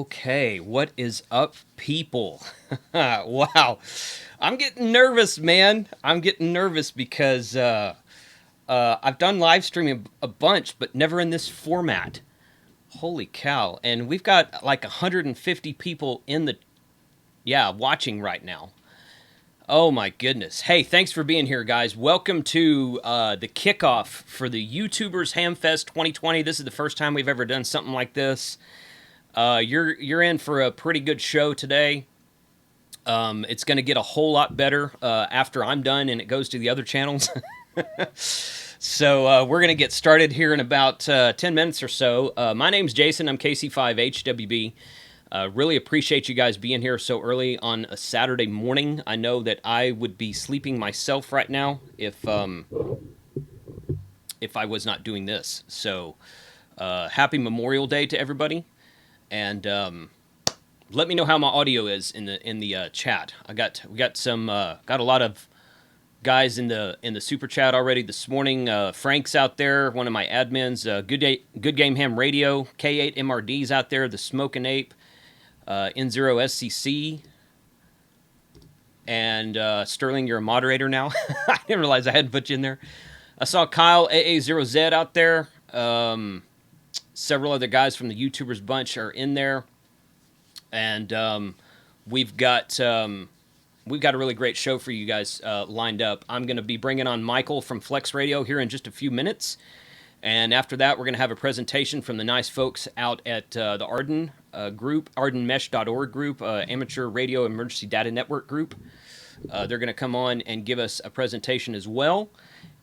Okay, what is up, people? Wow, I'm getting nervous, man. I'm getting nervous because I've done live streaming a bunch, but never in this format. Holy cow! And we've got like 150 people in the watching right now. Oh my goodness! Hey, thanks for being here, guys. Welcome to the kickoff for the YouTubers Hamfest 2020. This is the first time we've ever done something like this. You're in for a pretty good show today. It's going to get a whole lot better after I'm done and it goes to the other channels. So we're going to get started here in about 10 minutes or so. My name's Jason. I'm KC5HWB. Really appreciate you guys being here so early on a Saturday morning. I know that I would be sleeping myself right now if I was not doing this. So happy Memorial Day to everybody. And let me know how my audio is in the chat. We got a lot of guys in the super chat already this morning. Frank's out there, one of my admins. Good Game Ham Radio, K8 MRD's out there. The Smoking Ape, N0 SCC, and Sterling. You're a moderator now. I didn't realize I hadn't put you in there. I saw Kyle AA0Z out there. Several other guys from the YouTubers bunch are in there, and we've got a really great show for you guys lined up. I'm going to be bringing on Michael from FlexRadio here in just a few minutes, and after that, we're going to have a presentation from the nice folks out at the ARDEN group, ardenmesh.org group, Amateur Radio Emergency Data Network group. They're going to come on and give us a presentation as well.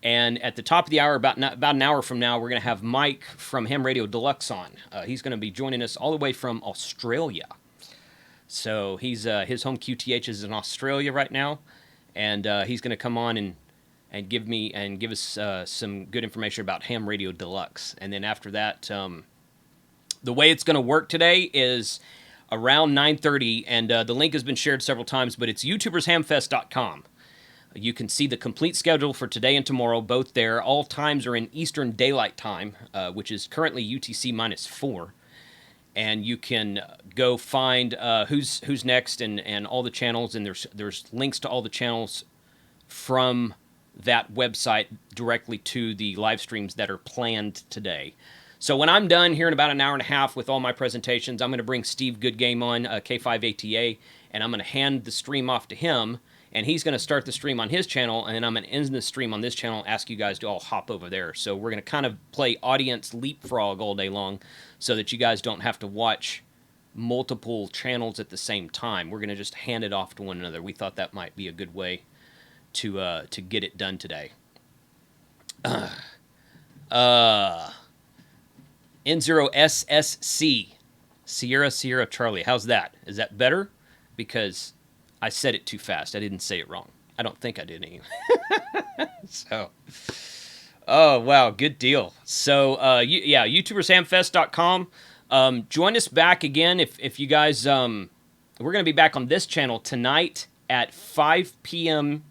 And at the top of the hour, about an hour from now, we're going to have Mike from Ham Radio Deluxe on. He's going to be joining us all the way from Australia. So he's his home QTH is in Australia right now, and he's going to come on and give us some good information about Ham Radio Deluxe. And then after that, the way it's going to work today is around 9:30, and the link has been shared several times, but it's YouTubersHamfest.com. You can see the complete schedule for today and tomorrow, both there. All times are in Eastern Daylight Time, which is currently UTC -4. And you can go find who's next and all the channels, and there's links to all the channels from that website directly to the live streams that are planned today. So when I'm done here in about an hour and a half with all my presentations, I'm going to bring Steve Goodgame on, K5ATA, and I'm going to hand the stream off to him. And he's going to start the stream on his channel, and then I'm going to end the stream on this channel, ask you guys to all hop over there. So we're going to kind of play audience leapfrog all day long so that you guys don't have to watch multiple channels at the same time. We're going to just hand it off to one another. We thought that might be a good way to get it done today. N0SSC, Sierra Charlie. How's that? Is that better? Because I said it too fast. I didn't say it wrong. I don't think I did anyway. So, oh, wow, good deal. So, YouTubersHamfest.com. Join us back again if you guys, we're going to be back on this channel tonight at 5 p.m.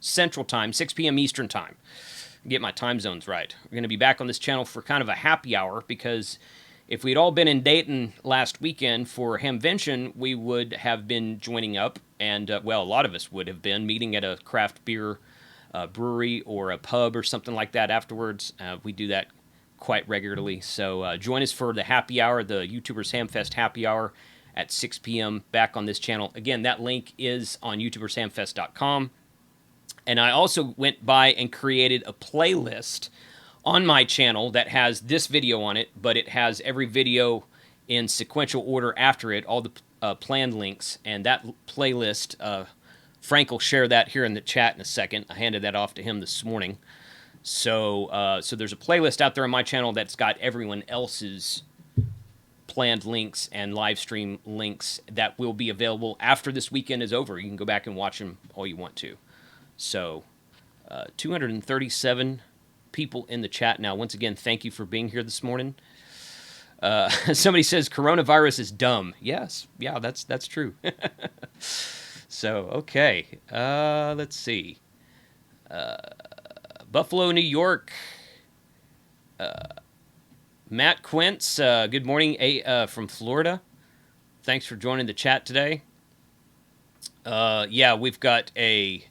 Central Time, 6 p.m. Eastern Time. Get my time zones right. We're going to be back on this channel for kind of a happy hour because if we'd all been in Dayton last weekend for Hamvention, we would have been joining up, and, a lot of us would have been meeting at a craft beer brewery or a pub or something like that afterwards. We do that quite regularly, so join us for the happy hour, the YouTubers Hamfest happy hour at 6 p.m. back on this channel. Again, that link is on YouTubersHamfest.com, and I also went by and created a playlist on my channel that has this video on it, but it has every video in sequential order after it, all the planned links, and that playlist, Frank will share that here in the chat in a second. I handed that off to him this morning. So there's a playlist out there on my channel that's got everyone else's planned links and live stream links that will be available after this weekend is over. You can go back and watch them all you want to. So 237 people in the chat now. Once again, thank you for being here this morning. Somebody says coronavirus is dumb. Yes, yeah, that's true. So okay, let's see. Buffalo, New York. Matt Quintz, good morning from Florida. thanks for joining the chat today. Yeah, we've got a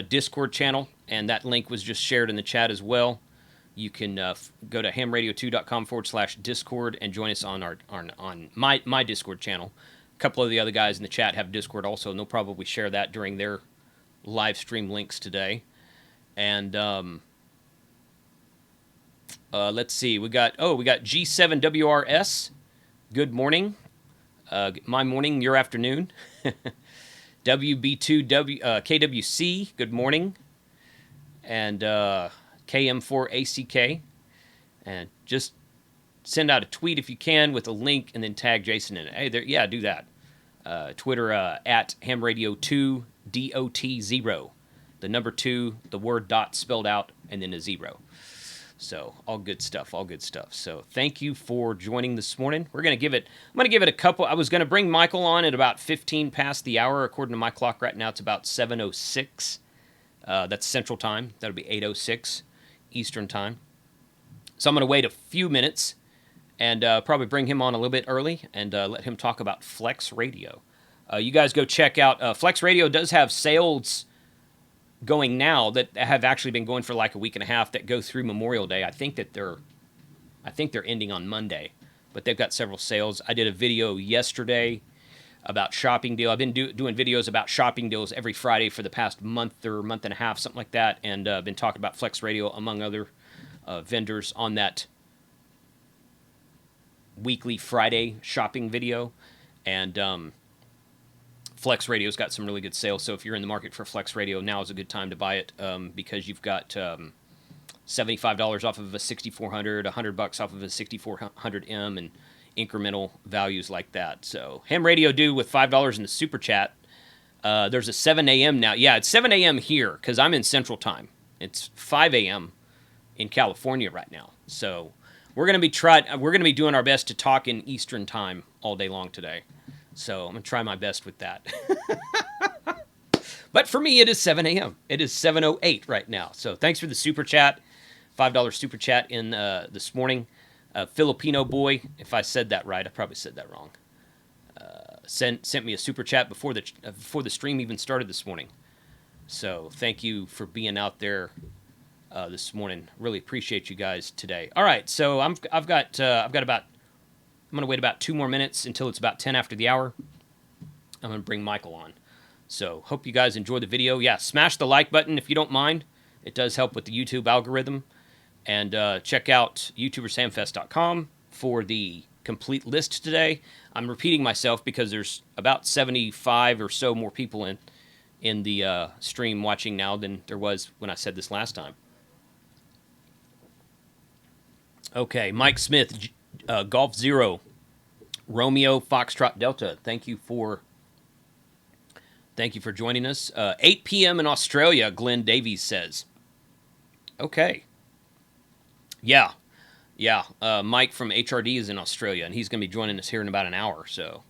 Discord channel, and that link was just shared in the chat as well. You can go to hamradio2.com/Discord and join us on on my Discord channel. A couple of the other guys in the chat have Discord also, and they'll probably share that during their live stream links today. And let's see, we got G7WRS. Good morning. My morning, your afternoon. WB2KWC. Good morning. And KM4ACK. And just send out a tweet if you can with a link and then tag Jason in it. Hey, there, yeah, do that. Twitter at hamradio2 DOT0. The number 2, the word dot spelled out, and then a 0. So all good stuff, all good stuff. So thank you for joining this morning. I'm going to give it a couple. I was going to bring Michael on at about 15 past the hour. According to my clock right now, it's about 7:06. That's Central Time. That'll be 8:06 Eastern Time. So I'm going to wait a few minutes and probably bring him on a little bit early and let him talk about FlexRadio. You guys go check out FlexRadio. Does have sales going now that have actually been going for like a week and a half that go through Memorial Day. I think they're ending on Monday, but they've got several sales. I did a video yesterday about shopping deal. I've been doing videos about shopping deals every Friday for the past month or month and a half, something like that, and been talking about FlexRadio among other vendors on that weekly Friday shopping video. And FlexRadio's got some really good sales, so if you're in the market for FlexRadio, now is a good time to buy it because you've got $75 off of a 6400, $100 off of a 6400M, and incremental values like that. So Ham Radio do with $5 in the super chat. There's a 7 a.m. now. Yeah, it's 7 a.m. here because I'm in Central Time. It's 5 a.m. in California right now. So we're gonna be doing our best to talk in Eastern Time all day long today. So I'm going to try my best with that. But for me, it is 7 a.m. It is 7:08 right now. So thanks for the super chat. $5 super chat in this morning. Filipino boy, if I said that right, I probably said that wrong. Sent me a super chat before the stream even started this morning. So thank you for being out there this morning. Really appreciate you guys today. All right, so I'm going to wait about 2 more minutes until it's about 10 after the hour. I'm going to bring Michael on. So hope you guys enjoy the video. Yeah, smash the like button if you don't mind. It does help with the YouTube algorithm. And check out YouTubersHamfest.com for the complete list today. I'm repeating myself because there's about 75 or so more people in the stream watching now than there was when I said this last time. Okay, Mike Smith, Golf Zero, Romeo Foxtrot Delta. Thank you for joining us. 8 p.m. in Australia, Glenn Davies says. Okay. Yeah. Mike from HRD is in Australia, and he's going to be joining us here in about an hour. So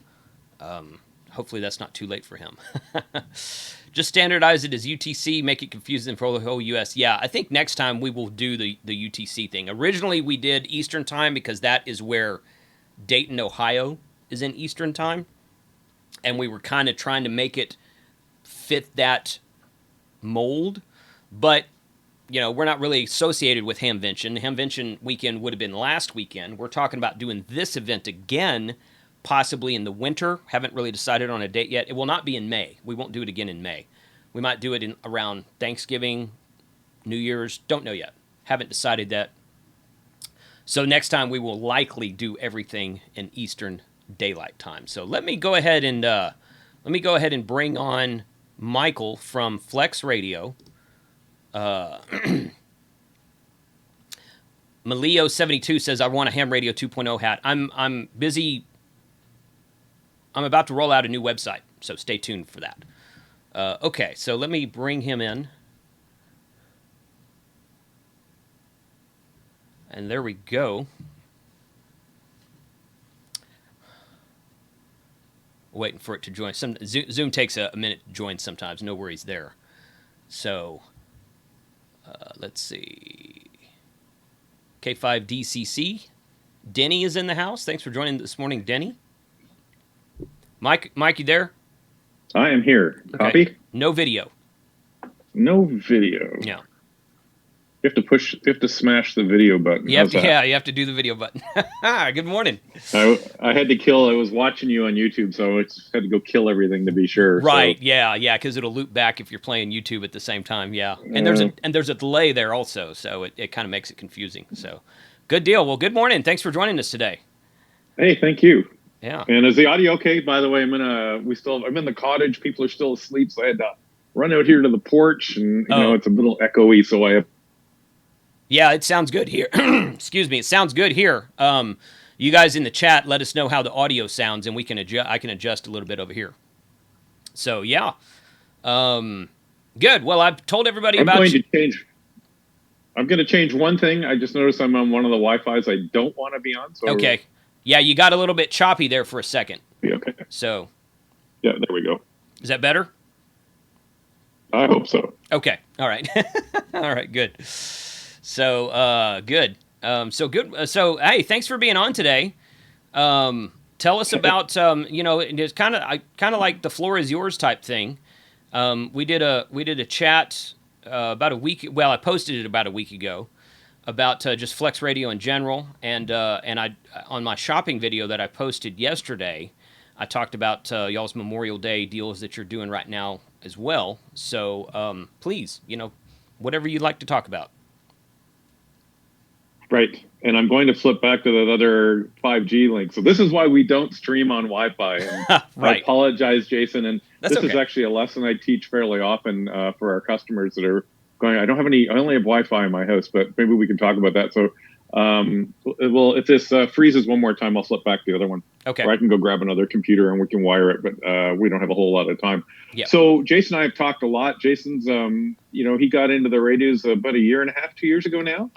hopefully that's not too late for him. Just standardize it as UTC, make it confusing for the whole U.S. Yeah, I think next time we will do the UTC thing. Originally, we did Eastern Time because that is where Dayton, Ohio is in Eastern Time. And we were kind of trying to make it fit that mold. But, we're not really associated with Hamvention. Hamvention weekend would have been last weekend. We're talking about doing this event again, possibly in the winter. Haven't really decided on a date yet. It will not be in May. We won't do it again in May. We might do it around Thanksgiving, New Year's. Don't know yet. Haven't decided that. So next time we will likely do everything in Eastern Daylight Time. So let me go ahead and bring on Michael from FlexRadio. Malio72 says, I want a Ham Radio 2.0 hat. I'm busy. I'm about to roll out a new website, so stay tuned for that. Okay, so let me bring him in. And there we go. Waiting for it to join. Zoom takes a minute to join sometimes. No worries there. So, let's see. K5DCC. Denny is in the house. Thanks for joining this morning, Denny. Mike, you there? I am here. Copy? Okay. No video. No video. Yeah. You have to smash the video button. You have to do the video button. Good morning. I was watching you on YouTube, so I had to go kill everything to be sure. Right. So. Yeah, because it'll loop back if you're playing YouTube at the same time. Yeah. And there's a delay there also, so it kind of makes it confusing. So good deal. Well, good morning. Thanks for joining us today. Hey, thank you. Yeah. And is the audio okay? By the way, I'm in the cottage. People are still asleep, so I had to run out here to the porch, and it's a little echoey, so I have. Yeah, it sounds good here. Excuse me. It sounds good here. You guys in the chat, let us know how the audio sounds, and I can adjust a little bit over here. So yeah, good. Well, I've told everybody I'm going to change one thing. I just noticed I'm on one of the Wi-Fi's I don't want to be on. So okay. Yeah, you got a little bit choppy there for a second. Yeah, okay. So. Yeah, there we go. Is that better? I hope so. Okay. All right. All right. Good. So, good. So, hey, thanks for being on today. Tell us about, it's kind of like the floor is yours type thing. We did a chat about a week. Well, I posted it about a week ago about just FlexRadio in general, and I on my shopping video that I posted yesterday, I talked about y'all's Memorial Day deals that you're doing right now as well. So, please, whatever you'd like to talk about. Right. And I'm going to flip back to that other 5G link. So this is why we don't stream on Wi-Fi. And right. I apologize, Jason. And That's this is actually a lesson I teach fairly often for our customers that are going, I only have Wi-Fi in my house, but maybe we can talk about that. So, if this freezes one more time, I'll flip back to the other one. Okay. Or I can go grab another computer and we can wire it, but we don't have a whole lot of time. Yep. So Jason and I have talked a lot. Jason's, he got into the radios about 1.5 years, 2 years ago now.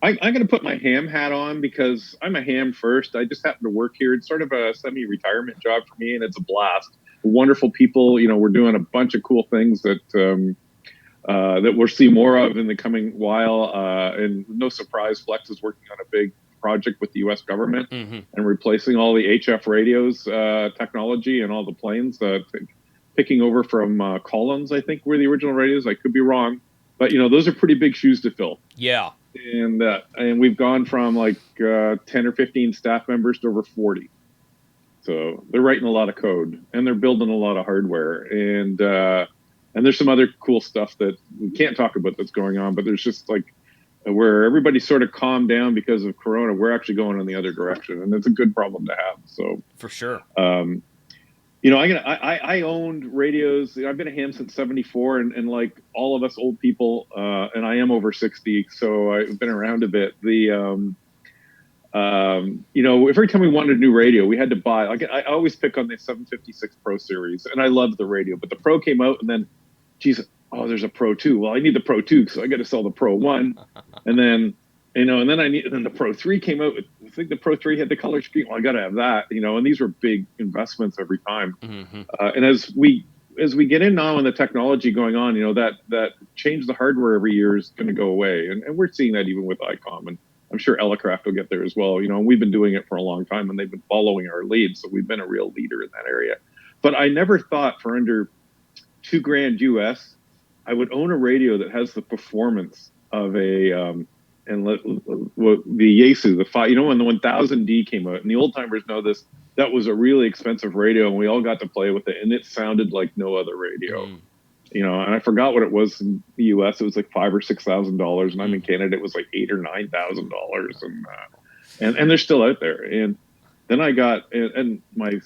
I'm going to put my ham hat on because I'm a ham first. I just happen to work here. It's sort of a semi-retirement job for me, and it's a blast. Wonderful people. We're doing a bunch of cool things that we'll see more of in the coming while. And no surprise, Flex is working on a big project with the U.S. government and replacing all the HF radios technology and all the planes. Picking over from Collins, I think, were the original radios. I could be wrong. But, those are pretty big shoes to fill. Yeah. And we've gone from 10 or 15 staff members to over 40. So they're writing a lot of code and they're building a lot of hardware. And there's some other cool stuff that we can't talk about that's going on, but there's just where everybody sort of calmed down because of Corona, we're actually going in the other direction. And it's a good problem to have. So for sure. I owned radios. I've been a ham since '74, and like all of us old people, and I am over 60, so I've been around a bit. Every time we wanted a new radio, we had to buy. I always pick on the 756 Pro series, and I love the radio. But the Pro came out, and then, there's a Pro 2. Well, I need the Pro 2, so I got to sell the Pro 1, and then. And then the Pro 3 came out. I think the Pro 3 had the color screen. Well, I got to have that, and these were big investments every time. And as we get in now on the technology going on, that change the hardware every year is going to go away. And we're seeing that even with ICOM. And I'm sure Elecraft will get there as well. And we've been doing it for a long time and they've been following our lead. So we've been a real leader in that area. But I never thought for under $2,000 US, I would own a radio that has the performance of a, the Yaesu, the 5, when the 1000D came out, and the old timers know this, that was a really expensive radio, and we all got to play with it, and it sounded like no other radio. And I forgot what it was in the US. It was like $5,000 or $6,000, and I'm in Canada. It was like $8,000 or $9,000, and they're still out there. And then I got and my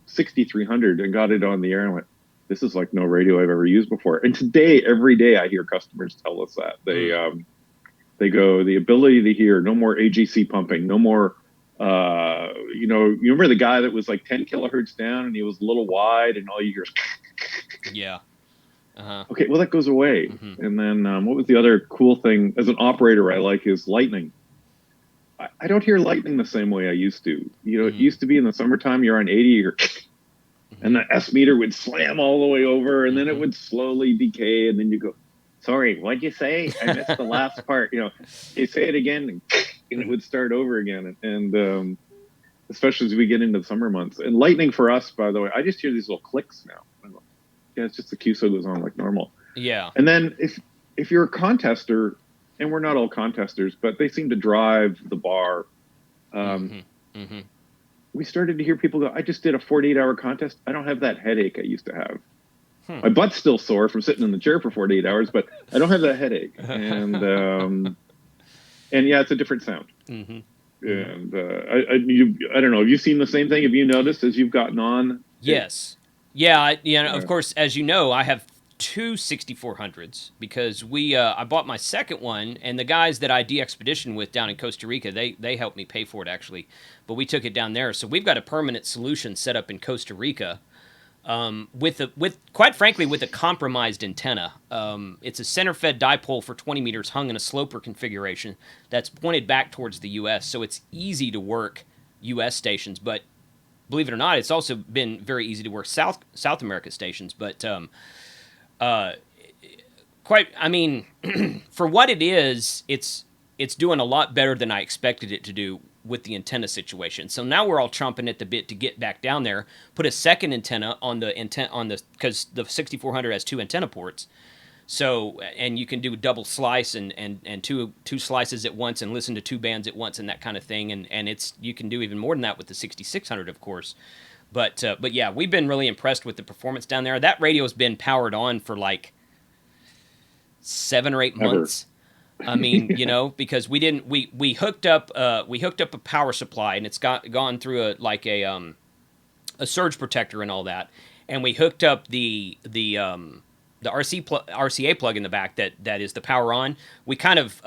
6300 and got it on the air, and I went, this is like no radio I've ever used before. And today, every day, I hear customers tell us that they go, the ability to hear, no more AGC pumping, no more, you remember the guy that was like 10 kilohertz down and he was a little wide and all you hear is yeah. Okay, well, that goes away. And then what was the other cool thing as an operator I like is lightning. I don't hear lightning the same way I used to. It used to be in the summertime, you're on 80, and the S meter would slam all the way over and then it would slowly decay and then you go, sorry, what'd you say? I missed the last part. You say it again, and it would start over again. And especially as we get into the summer months. And lightning for us, by the way, I just hear these little clicks now. Yeah, it's just the QSO goes on like normal. Yeah. And then if you're a contester, and we're not all contesters, but they seem to drive the bar. We started to hear people go, I just did a 48-hour contest. I don't have that headache I used to have. My butt's still sore from sitting in the chair for 48 hours, but I don't have that headache. And yeah, it's a different sound. And I don't know. Have you seen the same thing? Have you noticed as you've gotten on? Yes. Yeah. Of course, as you know, I have two 6400s because I bought my second one, and the guys that I de-expeditioned with down in Costa Rica, they helped me pay for it actually, but we took it down there. So we've got a permanent solution set up in Costa Rica. Quite frankly, with a compromised antenna. It's a center-fed dipole for 20 meters hung in a sloper configuration that's pointed back towards the U.S., so it's easy to work U.S. stations, but believe it or not, it's also been very easy to work South America stations, but for what it is, it's doing a lot better than I expected it to do with the antenna situation. So now we're all chomping at the bit to get back down there, put a second antenna on because the 6400 has two antenna ports. So, and you can do a double slice and two slices at once and listen to two bands at once and that kind of thing. And you can do even more than that with the 6600, of course. But yeah, we've been really impressed with the performance down there. That radio has been powered on for like 7 or 8 months. I mean, because we hooked up a power supply, and it's gone through a surge protector and all that, and we hooked up the RCA plug in the back that is the power on. We kind of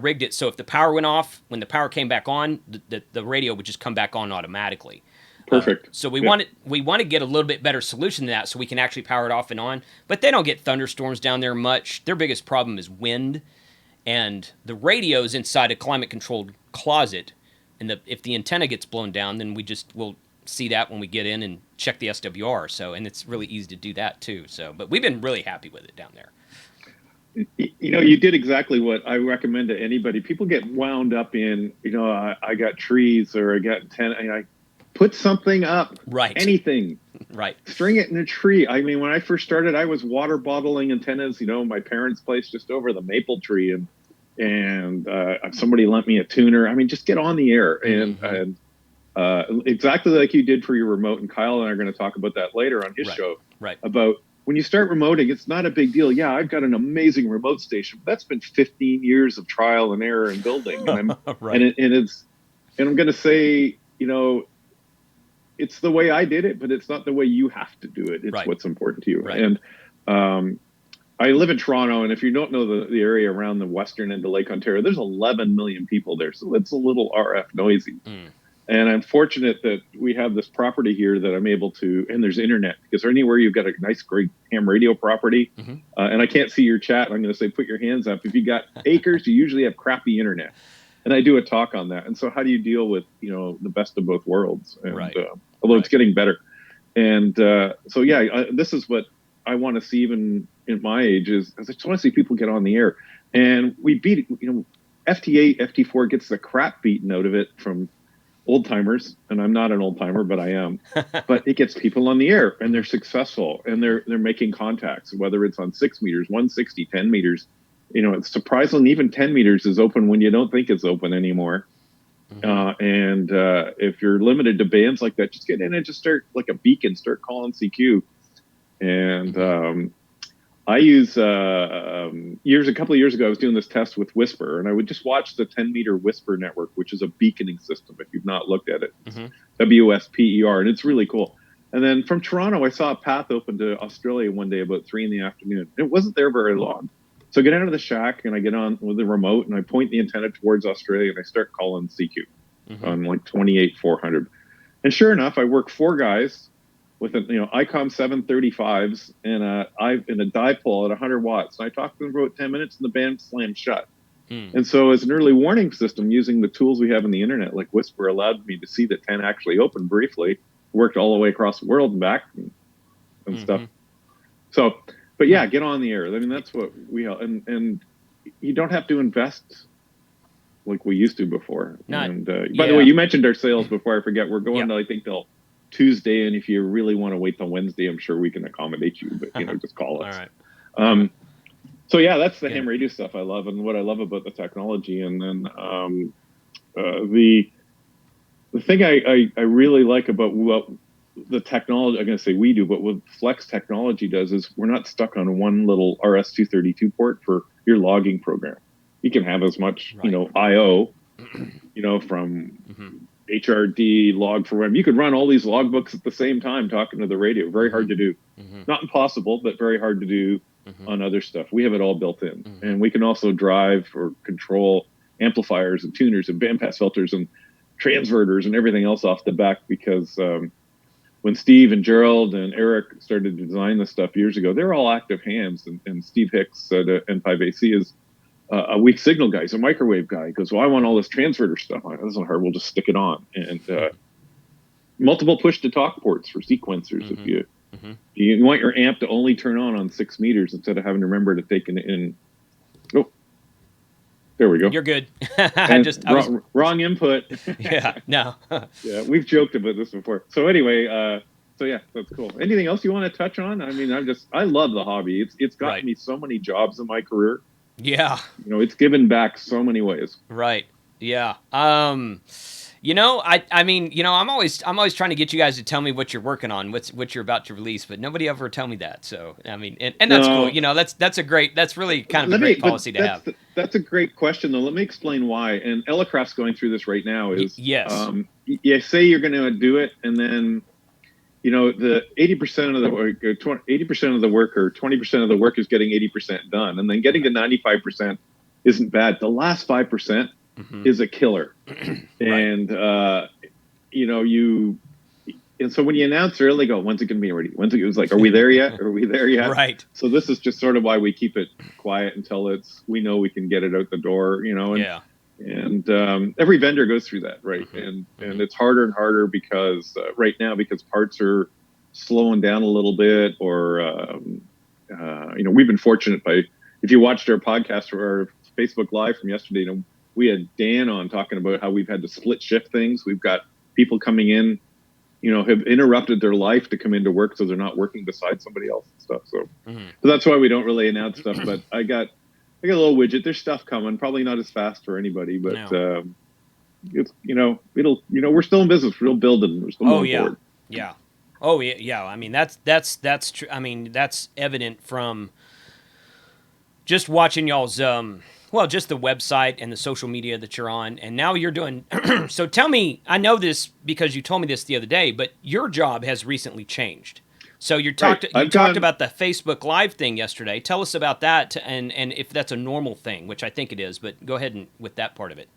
rigged it so if the power went off, when the power came back on, the radio would just come back on automatically. Perfect. So we want to get a little bit better solution than that, so we can actually power it off and on. But they don't get thunderstorms down there much. Their biggest problem is wind. And the radio's inside a climate-controlled closet, and if the antenna gets blown down, then we'll see that when we get in and check the SWR. So, and it's really easy to do that too. So, but we've been really happy with it down there. You did exactly what I recommend to anybody. People get wound up in, I got trees or I got antenna. I put something up, right? Anything, right? String it in a tree. I mean, when I first started, I was water bottling antennas. My parents' place just over the maple tree, and somebody lent me a tuner. I mean, just get on the air and exactly like you did for your remote. And Kyle and I are going to talk about that later on his show. Right. About when you start remoting, it's not a big deal. Yeah, I've got an amazing remote station. But that's been 15 years of trial and error and building. And I'm going to say, it's the way I did it, but it's not the way you have to do it. It's what's important to you. Right. And I live in Toronto, and if you don't know the area around the western end of Lake Ontario, there's 11 million people there, so it's a little RF noisy. And I'm fortunate that we have this property here that I'm able to, and there's internet, because anywhere you've got a nice, great ham radio property, and I can't see your chat, I'm going to say put your hands up. If you got acres, you usually have crappy internet. And I do a talk on that. And so how do you deal with, the best of both worlds? And, although it's getting better. And this is what I want to see even in my age is I just want to see people get on the air. And we beat, FT8, FT4 gets the crap beaten out of it from old timers. And I'm not an old timer, but I am. But it gets people on the air, and they're successful, and they're making contacts, whether it's on 6 meters, 160, 10 meters. It's surprising even 10 meters is open when you don't think it's open anymore. And if you're limited to bands like that, just get in and just start like a beacon, start calling CQ. And I use a couple of years ago, I was doing this test with Whisper, and I would just watch the 10-meter Whisper network, which is a beaconing system. If you've not looked at it, WSPER, and it's really cool. And then from Toronto, I saw a path open to Australia one day about 3 p.m. It wasn't there very long. So I get out of the shack and I get on with the remote and I point the antenna towards Australia and I start calling CQ on like 28-400. And sure enough, I work 4 guys with ICOM 735s and a dipole at 100 watts. And I talked to them for about 10 minutes and the band slammed shut. And so as an early warning system, using the tools we have on the internet, like Whisper, allowed me to see that 10 actually opened briefly, worked all the way across the world and back and stuff. So, but yeah, get on the air. I mean, that's what we and you don't have to invest like we used to before. Not, And by the way, you mentioned our sales before. I forget. We're going to, I think, till Tuesday, and if you really want to wait till Wednesday, I'm sure we can accommodate you. But just call us. All right. So yeah, that's the ham radio stuff I love, and what I love about the technology. And then the thing I really like about what the technology, I'm going to say we do, but what Flex technology does is we're not stuck on one little RS-232 port for your logging program. You can have as much, IO, from HRD, log for web. You could run all these logbooks at the same time talking to the radio. Very hard to do. Not impossible, but very hard to do on other stuff. We have it all built in. And we can also drive or control amplifiers and tuners and bandpass filters and transverters and everything else off the back, because when Steve and Gerald and Eric started to design this stuff years ago, they're all active hands. And Steve Hicks at N5AC is a weak signal guy. He's a microwave guy. He goes, well, I want all this transverter stuff. This isn't hard. We'll just stick it on. And multiple push-to-talk ports for sequencers. If you want your amp to only turn on 6 meters instead of having to remember to take it in. Oh, there we go. You're good. Wrong input. Yeah, no. Yeah, we've joked about this before. So anyway, so yeah, that's cool. Anything else you want to touch on? I mean, I love the hobby. It's gotten me so many jobs in my career. Yeah. It's given back so many ways. Right. Yeah. I mean, I'm always trying to get you guys to tell me what you're working on, what you're about to release, but nobody ever tell me that. So, I mean, and that's cool. That's really kind of a great policy to have. That's a great question, though. Let me explain why. And Elecraft's going through this right now. You say you're going to do it, and then, the 80% of the work, 80% of the work, or 20% of the work is getting 80% done, and then getting to 95% isn't bad. The last 5% is a killer. And and so when you announce early, go, when's it going to be ready? It was like, are we there yet? Are we there yet? Right. So this is just sort of why we keep it quiet until we know we can get it out the door, and every vendor goes through that, right? And it's harder and harder because right now, because parts are slowing down a little bit, or we've been fortunate if you watched our podcast or our Facebook Live from yesterday, we had Dan on talking about how we've had to split shift things. We've got people coming in, have interrupted their life to come into work, so they're not working beside somebody else and stuff. So, so that's why we don't really announce stuff. But I got a little widget. There's stuff coming, probably not as fast for anybody, but it's we're still in business. We're still building. We're still moving forward. Yeah. Oh yeah. I mean, that's true. I mean, that's evident from just watching y'all's just the website and the social media that you're on, and now you're doing. So tell me, I know this because you told me this the other day, but your job has recently changed. So you talked about the Facebook Live thing yesterday. Tell us about that, and if that's a normal thing, which I think it is. But go ahead with that part of it.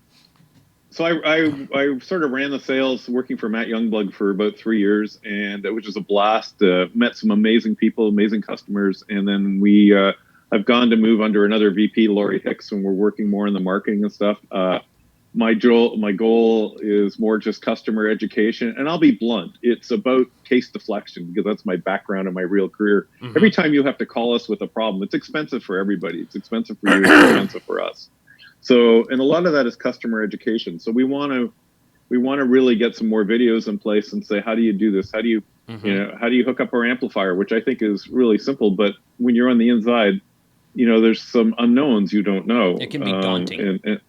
So I sort of ran the sales working for Matt Youngblood for about 3 years, and which was a blast. Met some amazing people, amazing customers, and then I've gone to move under another VP, Lori Hicks, and we're working more in the marketing and stuff. My goal is more just customer education, and I'll be blunt. It's about case deflection, because that's my background and my real career. Every time you have to call us with a problem, it's expensive for everybody. It's expensive for you, it's expensive for us. So, and a lot of that is customer education. So we want to really get some more videos in place and say, how do you do this? How do you, how do you hook up our amplifier, which I think is really simple, but when you're on the inside, there's some unknowns you don't know. It can be daunting. And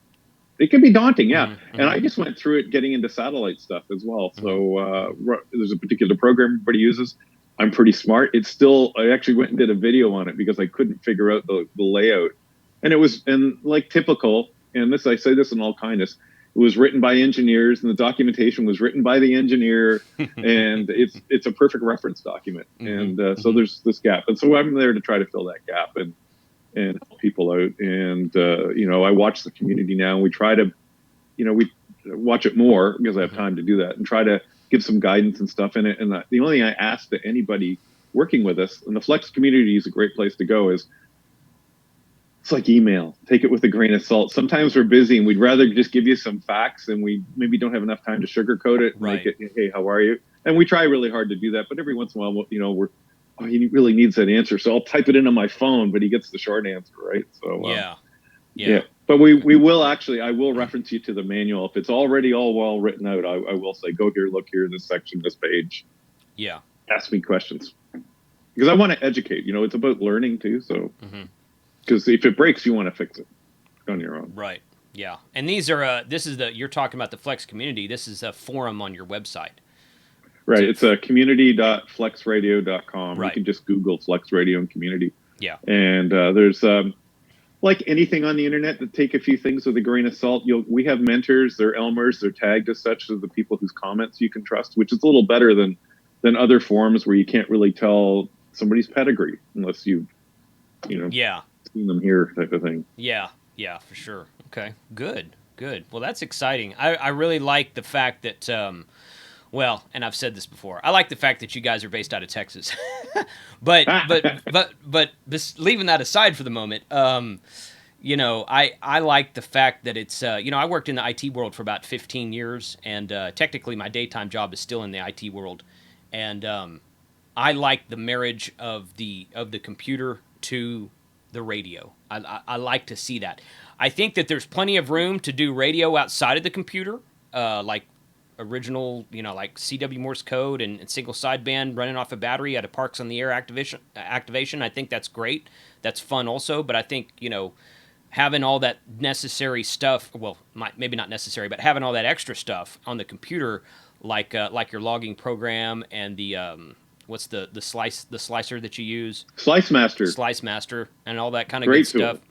it can be daunting, yeah. And I just went through it getting into satellite stuff as well. So there's a particular program everybody uses. I'm pretty smart. I actually went and did a video on it because I couldn't figure out the layout. And it was, like typical, and I say this in all kindness, it was written by engineers, and the documentation was written by the engineer, and it's a perfect reference document. And so there's this gap. And so I'm there to try to fill that gap and help people out. And, I watch the community now, and we try to, we watch it more because I have time to do that, and try to give some guidance and stuff in it. And the only thing I ask to anybody working with us, and the Flex community is a great place to go, is it's like email. Take it with a grain of salt. Sometimes we're busy and we'd rather just give you some facts, and we maybe don't have enough time to sugarcoat it. Right. Make it, hey, how are you? And we try really hard to do that. But every once in a while, he really needs that answer. So I'll type it in on my phone, but he gets the short answer, right? So yeah. But we will actually, I will reference you to the manual. If it's already all well written out, I will say, go here, look here, this section, this page. Yeah. Ask me questions. Because I want to educate. It's about learning too. So, because if it breaks, you want to fix it on your own. Right. Yeah. And these are, you're talking about the Flex community. This is a forum on your website. Right. It's a community.flexradio.com. Right. You can just Google Flex Radio and community. Yeah. And there's, like anything on the internet, to take a few things with a grain of salt. We have mentors, they're Elmers, they're tagged as such, so the people whose comments you can trust, which is a little better than other forums where you can't really tell somebody's pedigree unless you've, seen them here type of thing. Yeah, for sure. Okay, good. Well, that's exciting. I really like the fact that, well, and I've said this before, I like the fact that you guys are based out of Texas. but leaving that aside for the moment, I like the fact that it's, I worked in the IT world for about 15 years, and technically my daytime job is still in the IT world, and I like the marriage of the computer to the radio. I like to see that. I think that there's plenty of room to do radio outside of the computer, like original, like CW Morse code and single sideband running off a battery at a Parks on the Air activation. I think that's great. That's fun also. But I think, having all that necessary stuff, well, maybe not necessary, but having all that extra stuff on the computer, like your logging program and the what's the slicer that you use? Slice Master, and all that kind of great good stuff. Tool.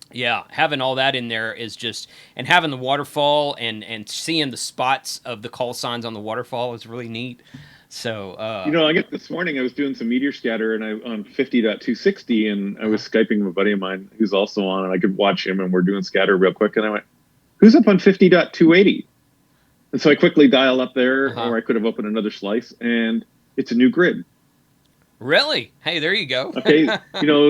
Yeah, having all that in there is just, and having the waterfall and seeing the spots of the call signs on the waterfall is really neat. So, I get this morning, I was doing some meteor scatter and on 50.260, and I was Skyping with a buddy of mine who's also on, and I could watch him, and we're doing scatter real quick. And I went, who's up on 50.280? And so I quickly dial up there, or I could have opened another slice, and it's a new grid. Really? Hey, there you go. Okay,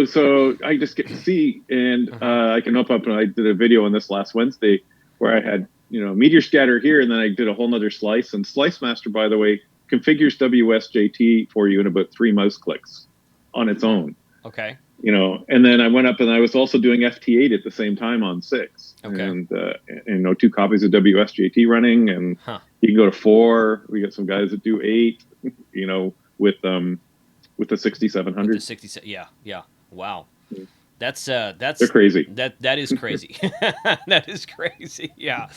so I just get to see, and I can open up, and I did a video on this last Wednesday where I had, meteor scatter here, and then I did a whole nother slice. And Slice Master, by the way, configures WSJT for you in about 3 mouse clicks on its own. Okay. And then I went up, and I was also doing FT8 at the same time on 6. Okay. And 2 copies of WSJT running, and you can go to 4. We got some guys that do 8, with the 6700. With the 67, yeah. Wow. That's they're crazy. That is crazy. That is crazy. Yeah.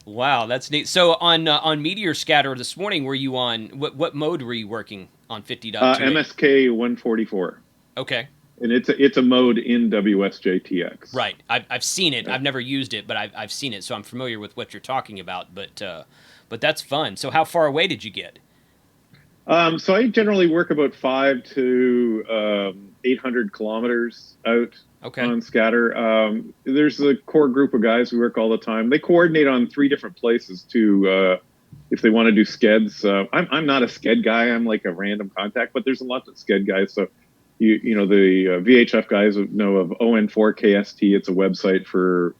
Wow, that's neat. So on Meteor Scatter this morning, were you on what mode were you working on 50.2? MSK 144. Okay. And it's a mode in WSJTX. Right. I've seen it. I've never used it, but I've seen it, so I'm familiar with what you're talking about. But that's fun. So how far away did you get? So I generally work about 5 to 800 kilometers out on scatter. There's a core group of guys who work all the time. They coordinate on 3 different places too, if they want to do skeds. I'm not a sked guy. I'm like a random contact, but there's a lot of sked guys. So the VHF guys know of ON4KST. It's a website for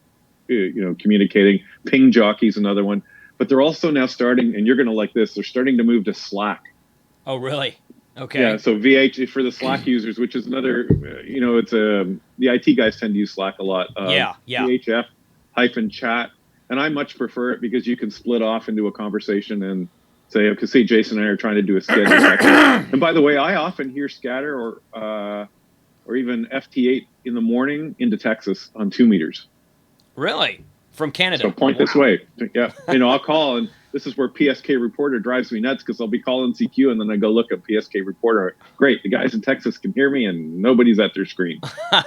communicating. Ping Jockey's another one. But they're also now starting, and you're going to like this, they're starting to move to Slack. Oh, really? Okay. Yeah, so VH for the Slack users, which is another, it's the IT guys tend to use Slack a lot. Yeah. VHF-chat. And I much prefer it because you can split off into a conversation and say, okay, see, Jason and I are trying to do a scatter. And by the way, I often hear scatter or even FT8 in the morning into Texas on 2 meters. Really? From Canada? So point this way. Yeah. I'll call, and this is where PSK Reporter drives me nuts because I'll be calling CQ and then I go look at PSK Reporter. Great, the guys in Texas can hear me and nobody's at their screen. But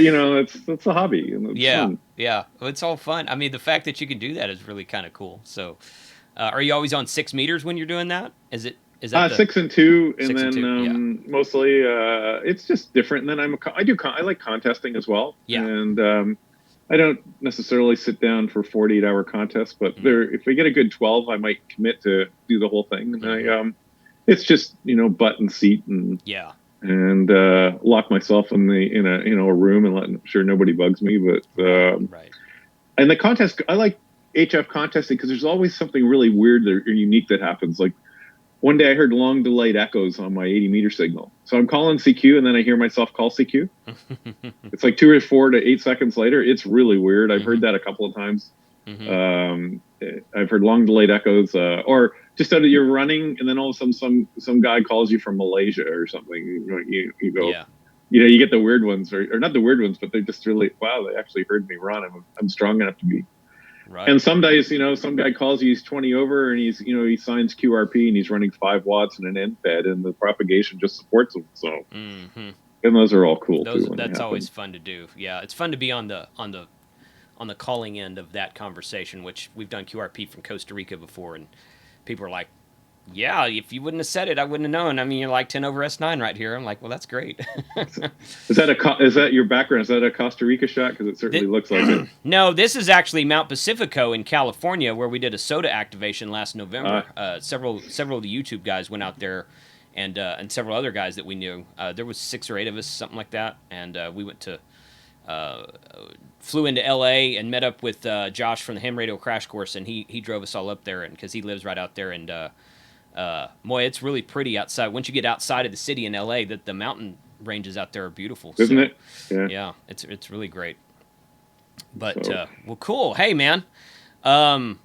it's a hobby. And it's fun. Yeah. Well, it's all fun. I mean, the fact that you can do that is really kind of cool. So, are you always on 6 meters when you're doing that? Is that 6 and 2, and 6 then and 2, mostly it's just different. And then I like contesting as well. Yeah. And I don't necessarily sit down for 48-hour contests, but if we get a good 12, I might commit to do the whole thing. And it's just butt and seat and lock myself in a room and let sure nobody bugs me. But right. And the contest, I like HF contesting because there's always something really weird or unique that happens. Like one day I heard long delayed echoes on my 80-meter signal. So I'm calling CQ, and then I hear myself call CQ. It's like 2 or 4 to 8 seconds later. It's really weird. I've heard that a couple of times. I've heard long delayed echoes, or just out of you're running, and then all of a sudden some guy calls you from Malaysia or something. You go, you get the weird ones, or not the weird ones, but they're just really, wow, they actually heard me run. I'm strong enough to be. Right. And some days, some guy calls you, he's 20 over, and he signs QRP, and he's running 5 watts in an end fed, and the propagation just supports him. So, and those are all cool too. That's always fun to do. Yeah, it's fun to be on the calling end of that conversation, which we've done QRP from Costa Rica before, and people are like, yeah, if you wouldn't have said it, I wouldn't have known. I mean, you're like 10 over S9 right here. I'm like, well, that's great. Is that your background? Is that a Costa Rica shot? Because it certainly looks like it. No, this is actually Mount Pacifico in California, where we did a soda activation last November. Several of the YouTube guys went out there, and several other guys that we knew. There was 6 or 8 of us, something like that, and we went to flew into LA and met up with Josh from the Ham Radio Crash Course, and he drove us all up there, and because he lives right out there, and boy, it's really pretty outside. Once you get outside of the city in LA, the mountain ranges out there are beautiful. Isn't it? Yeah, it's really great. But well, cool. Hey, man, we're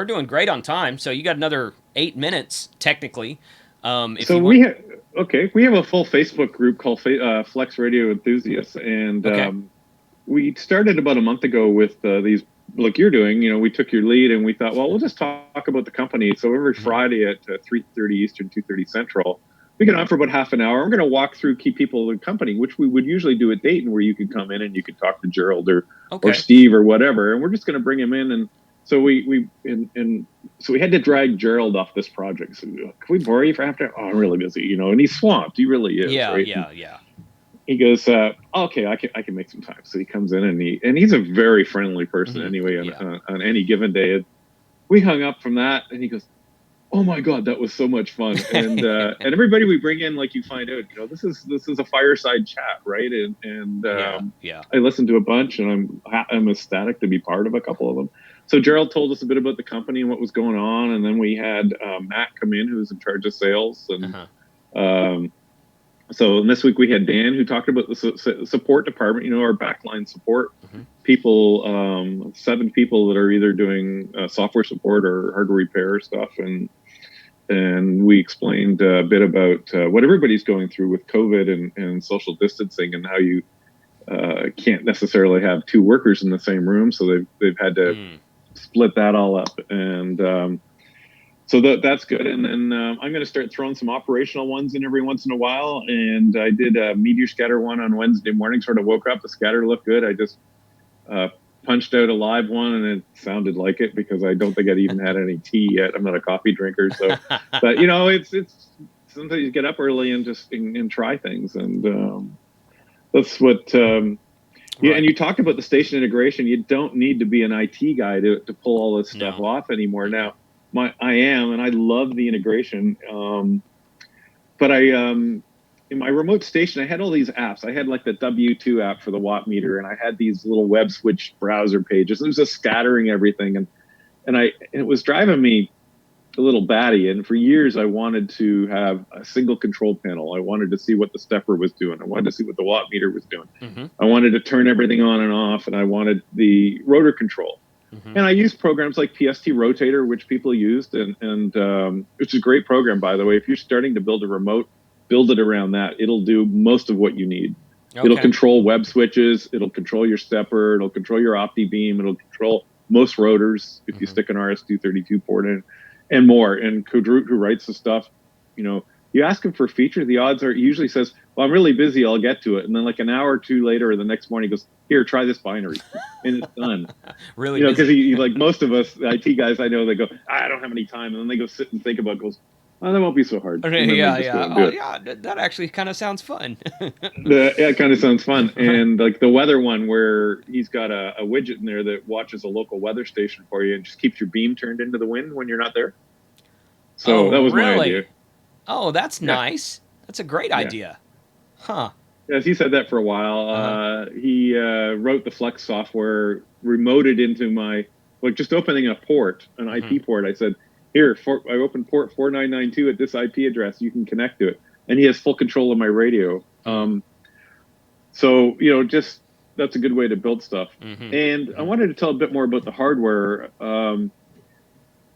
doing great on time. So you got another 8 minutes technically. We have a full Facebook group called FlexRadio Enthusiasts, and we started about a month ago with these. Like you're doing, we took your lead, and we thought, well, we'll just talk about the company. So every Friday at 3:30 Eastern, 2:30 Central, we can offer about half an hour. We're going to walk through key people of the company, which we would usually do at Dayton, where you could come in and you could talk to Gerald or Steve or whatever. And we're just going to bring him in. And so we had to drag Gerald off this project. So can we borrow you for half an hour? Oh, I'm really busy, and he's swamped. He really is. Yeah, right? Yeah. He goes, okay, I can make some time. So he comes in, and he's a very friendly person anyway on any given day. We hung up from that, and he goes, oh my God, that was so much fun. And and everybody we bring in, like you find out, this is a fireside chat, right? And I listened to a bunch, and I'm ecstatic to be part of a couple of them. So Gerald told us a bit about the company and what was going on, and then we had Matt come in, who's in charge of sales, and so this week we had Dan, who talked about the support department, our backline support people, 7 people that are either doing software support or hardware repair stuff. And we explained a bit about what everybody's going through with COVID and social distancing, and how you can't necessarily have 2 workers in the same room. So they've had to split that all up. And so that's good. And then I'm going to start throwing some operational ones in every once in a while. And I did a meteor scatter one on Wednesday morning. Sort of woke up, the scatter looked good. I just punched out a live one, and it sounded like it, because I don't think I'd even had any tea yet. I'm not a coffee drinker. So, but it's sometimes you get up early and just and try things. And that's what, and you talked about the station integration. You don't need to be an IT guy to pull all this stuff off anymore. Now, I am, and I love the integration. But in my remote station, I had all these apps. I had like the W2 app for the watt meter, and I had these little web switch browser pages. It was just scattering everything, and it was driving me a little batty. And for years, I wanted to have a single control panel. I wanted to see what the stepper was doing. I wanted to see what the watt meter was doing. I wanted to turn everything on and off, and I wanted the rotor control. And I used programs like PST Rotator, which people used, and which is a great program, by the way. If you're starting to build a remote, build it around that. It'll do most of what you need. It'll control web switches. It'll control your stepper. It'll control your opti beam. It'll control most rotors if you stick an RS-232 port in, and more. And Kudrut, who writes the stuff, you ask him for a feature, the odds are he usually says, well, I'm really busy, I'll get to it. And then like an hour or 2 later, or the next morning, he goes, here, try this binary. And it's done. Really? Because he, like most of us IT guys I know, they go, I don't have any time. And then they go sit and think about it, goes, oh, that won't be so hard. That actually kind of sounds fun. It kind of sounds fun. And like the weather one, where he's got a widget in there that watches a local weather station for you and just keeps your beam turned into the wind when you're not there. So that was my idea. Oh, that's nice. That's a great idea. Huh. Yes, he said that for a while. He wrote the Flex software, remoted into my, just opening a port, an IP port. I said, here, I opened port 4992 at this IP address. You can connect to it. And he has full control of my radio. So, just that's a good way to build stuff. And I wanted to tell a bit more about the hardware.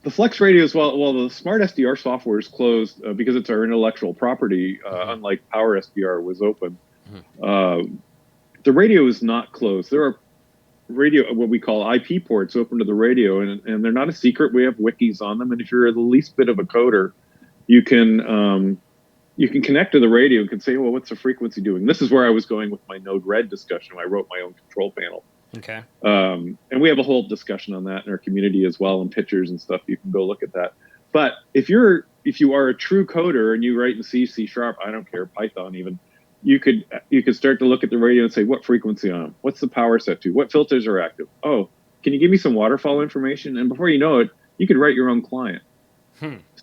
The FlexRadio as well, the Smart SDR software is closed because it's our intellectual property, unlike Power SDR was open. The radio is not closed. There are radio, what we call IP ports open to the radio, and they're not a secret. We have wikis on them. And if you're the least bit of a coder, you can connect to the radio and can say, well, what's the frequency doing? This is where I was going with my Node-RED discussion. I wrote my own control panel. Okay. And we have a whole discussion on that in our community as well, and pictures and stuff. You can go look at that. But if you are a true coder and you write in C, C#, I don't care, Python even, you could start to look at the radio and say, what frequency on them? What's the power set to? What filters are active? Oh, can you give me some waterfall information? And before you know it, you could write your own client.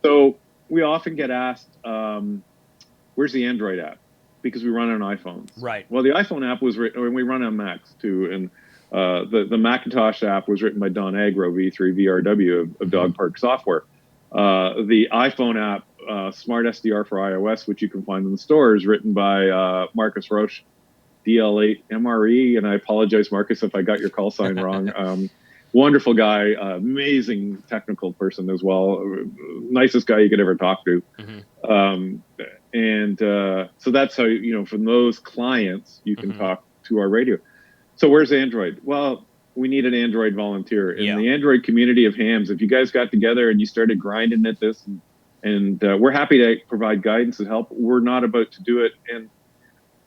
So we often get asked, where's the Android app? Because we run on iPhones. Right. Well, the iPhone app was written, and we run on Macs too, and the Macintosh app was written by Don Agro, V3 VRW of Dog Park Software. The iPhone app, Smart SDR for iOS, which you can find in the store, is written by Marcus Roche, DL8 MRE. And I apologize, Marcus, if I got your call sign wrong. Wonderful guy, amazing technical person as well. Nicest guy you could ever talk to. So that's how, from those clients, you can talk to our radio. So where's Android? Well, we need an Android volunteer. In the Android community of hams, if you guys got together and you started grinding at this, and we're happy to provide guidance and help, we're not about to do it. And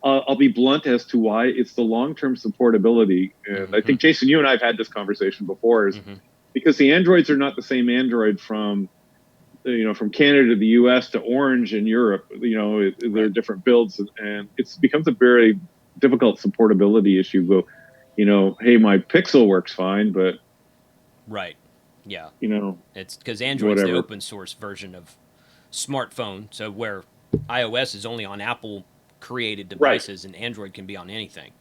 I'll be blunt as to why. It's the long-term supportability. And I think, Jason, you and I have had this conversation before, is because the Androids are not the same Android from Canada to the US to Orange in Europe. They're different builds, and it becomes a very difficult supportability issue. Go, hey, my Pixel works fine, but it's because Android's whatever. the open source version of smartphone, so where iOS is only on Apple created devices, and Android can be on anything.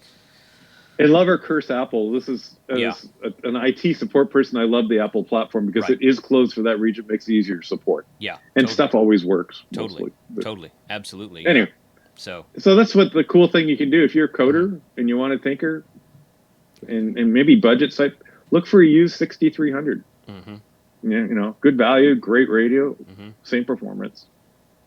And love or curse Apple. This is as an IT support person, I love the Apple platform because it is closed for that region, makes it easier to support. And stuff always works. Totally, absolutely. Anyway, so that's what the cool thing you can do if you're a coder and you want to tinker, and maybe budget site. Look for a used 6300. Good value, great radio, same performance.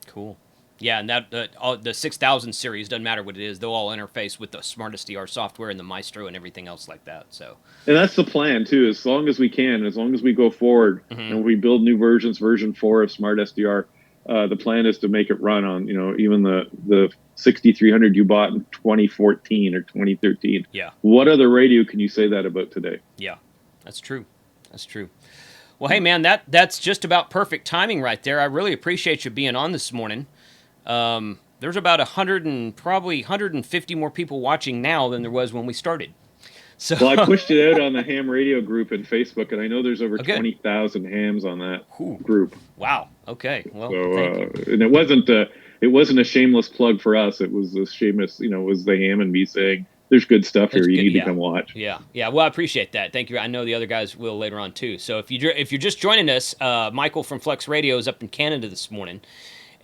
Cool. Yeah, and that all, the 6000 series, doesn't matter what it is, they'll all interface with the Smart SDR software and the Maestro and everything else like that. So, and that's the plan too. As long as we can, as long as we go forward and we build new versions, version 4 of Smart SDR, the plan is to make it run on even the 6300 you bought in 2014 or 2013. What other radio can you say that about today? That's true. Well, hey man, that's just about perfect timing right there. I really appreciate you being on this morning. There's about 150 more people watching now than there was when we started. So, well, I pushed it out on the ham radio group in Facebook, and I know there's over 20,000 hams on that group. Wow. Okay. Well, so, thank you. And it wasn't a shameless plug for us. It was a shameless, it was the ham and me saying, there's good stuff here. You need to come watch. Yeah. Well, I appreciate that. Thank you. I know the other guys will later on too. So if you're just joining us, Michael from FlexRadio is up in Canada this morning.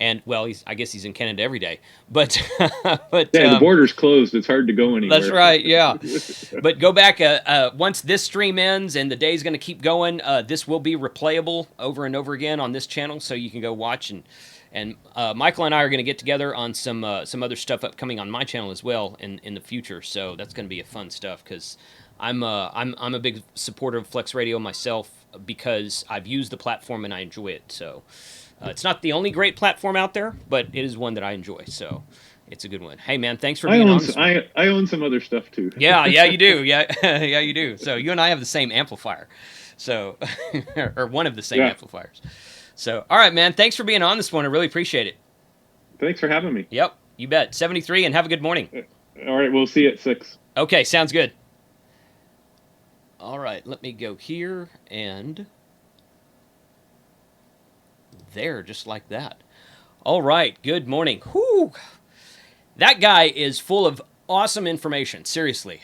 And, well, I guess he's in Canada every day. But the border's closed. It's hard to go anywhere. That's right, yeah. But go back. Once this stream ends and the day's going to keep going, this will be replayable over and over again on this channel, so you can go watch. And Michael and I are going to get together on some other stuff upcoming on my channel as well in the future. So that's going to be a fun stuff because I'm a big supporter of FlexRadio myself because I've used the platform and I enjoy it. So. It's not the only great platform out there, but it is one that I enjoy, so it's a good one. Hey, man, thanks for being on this one. I own some other stuff, too. Yeah, you do. Yeah, you do. So you and I have the same amplifier, so or one of the same amplifiers. So, all right, man, thanks for being on this one. I really appreciate it. Thanks for having me. Yep, you bet. 73, and have a good morning. All right, we'll see you at 6. Okay, sounds good. All right, let me go here and... there, just like that. All right, good morning. Whew. That guy is full of awesome information, seriously.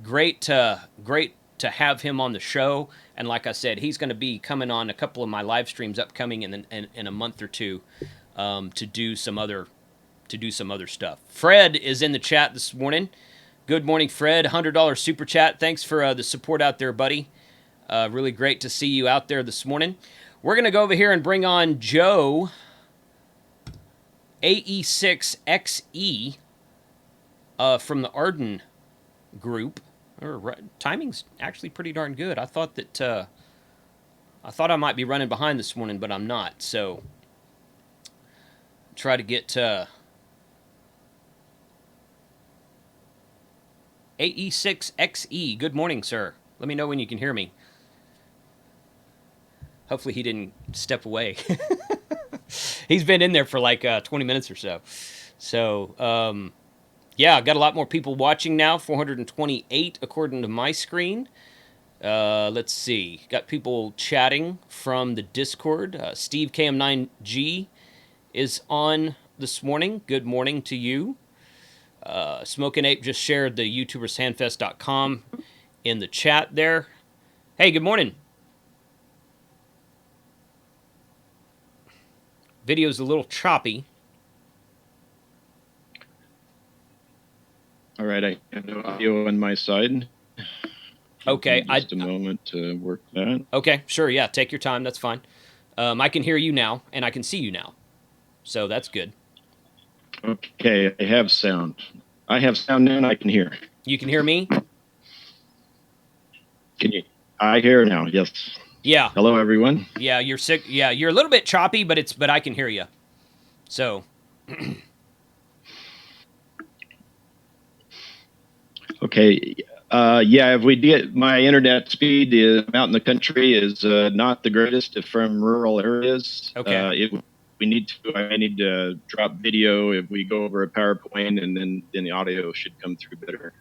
Great to have him on the show. And like I said, he's going to be coming on a couple of my live streams upcoming in a month or two, to do some other stuff. Fred is in the chat this morning. Good morning, Fred. $100 super chat. Thanks for the support out there, buddy. Really great to see you out there this morning. We're going to go over here and bring on Joe AE6XE from the ARDEN group. Timing's actually pretty darn good. I thought I might be running behind this morning, but I'm not. So try to get AE6XE. Good morning, sir. Let me know when you can hear me. Hopefully he didn't step away. He's been in there for like 20 minutes or so. So, yeah, I've got a lot more people watching now, 428 according to my screen. Let's see. Got people chatting from the Discord. Steve KM9G is on this morning. Good morning to you. Smoking Ape just shared the YouTubersHamfest.com in the chat there. Hey, good morning. Video's a little choppy. All right, I have no audio on my side. Okay, just a moment to work that. Okay, sure, yeah, take your time. That's fine. I can hear you now, and I can see you now, so that's good. Okay, I have sound. I have sound now, and I can hear. You can hear me? Can you? I hear now. Yes. Yeah. Hello, everyone. Yeah, you're sick. Yeah, you're a little bit choppy, but I can hear you. So. Okay. Yeah, if we get my internet speed out in the country is not the greatest from rural areas. Okay. I need to drop video if we go over a PowerPoint, and then the audio should come through better.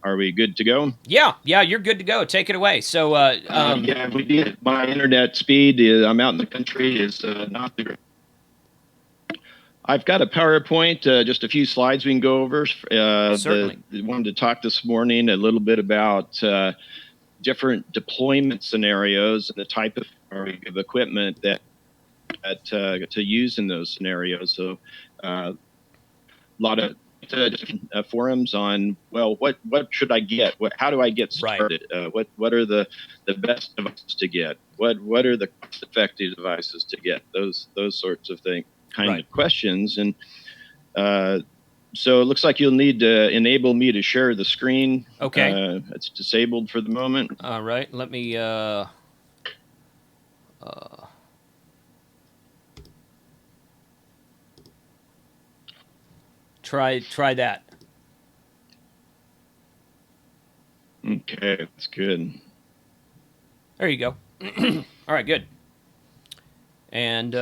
Are we good to go? Yeah, you're good to go. Take it away. So, yeah, if we get my internet speed. I'm out in the country is not the greatest. I've got a PowerPoint, just a few slides we can go over. Certainly. Wanted to talk this morning a little bit about different deployment scenarios and the type of equipment that to use in those scenarios. So a lot of forums on, well, what should I get? How do I get started? Right. What are the best devices to get? What are the cost-effective devices to get? Those sorts of things. Kind of questions. And so it looks like you'll need to enable me to share the screen. Okay. It's disabled for the moment. All right. Let me try that. Okay, that's good. There you go. All right, good. And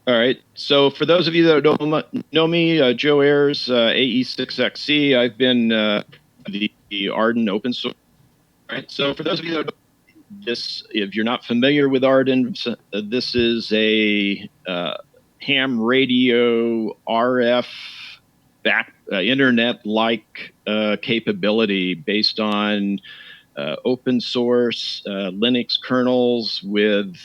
all right. So for those of you that don't know me, Joe Ayers, AE6XE. I've been the ARDEN open source. All right. So for those of you that if you're not familiar with ARDEN, this is a ham radio RF internet-like capability based on open source Linux kernels with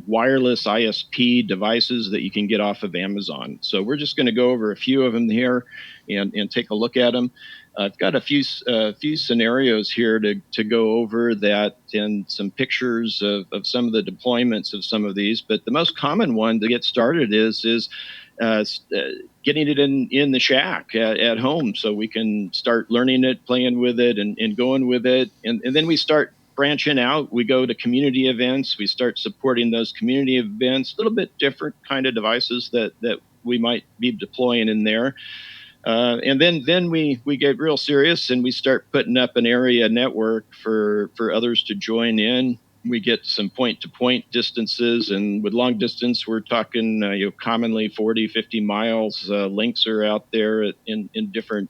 wireless ISP devices that you can get off of Amazon. So we're just going to go over a few of them here and take a look at them. I've got a few scenarios here to go over that, and some pictures of some of the deployments of some of these. But the most common one to get started is getting it in the shack at home, so we can start learning it, playing with it, and going with it. And then we start branching out. We go to community events. We start supporting those community events, a little bit different kind of devices that we might be deploying in there. And then we get real serious, and we start putting up an area network for others to join in. We get some point-to-point distances, and with long distance, we're talking commonly 40, 50 miles. Links are out there in different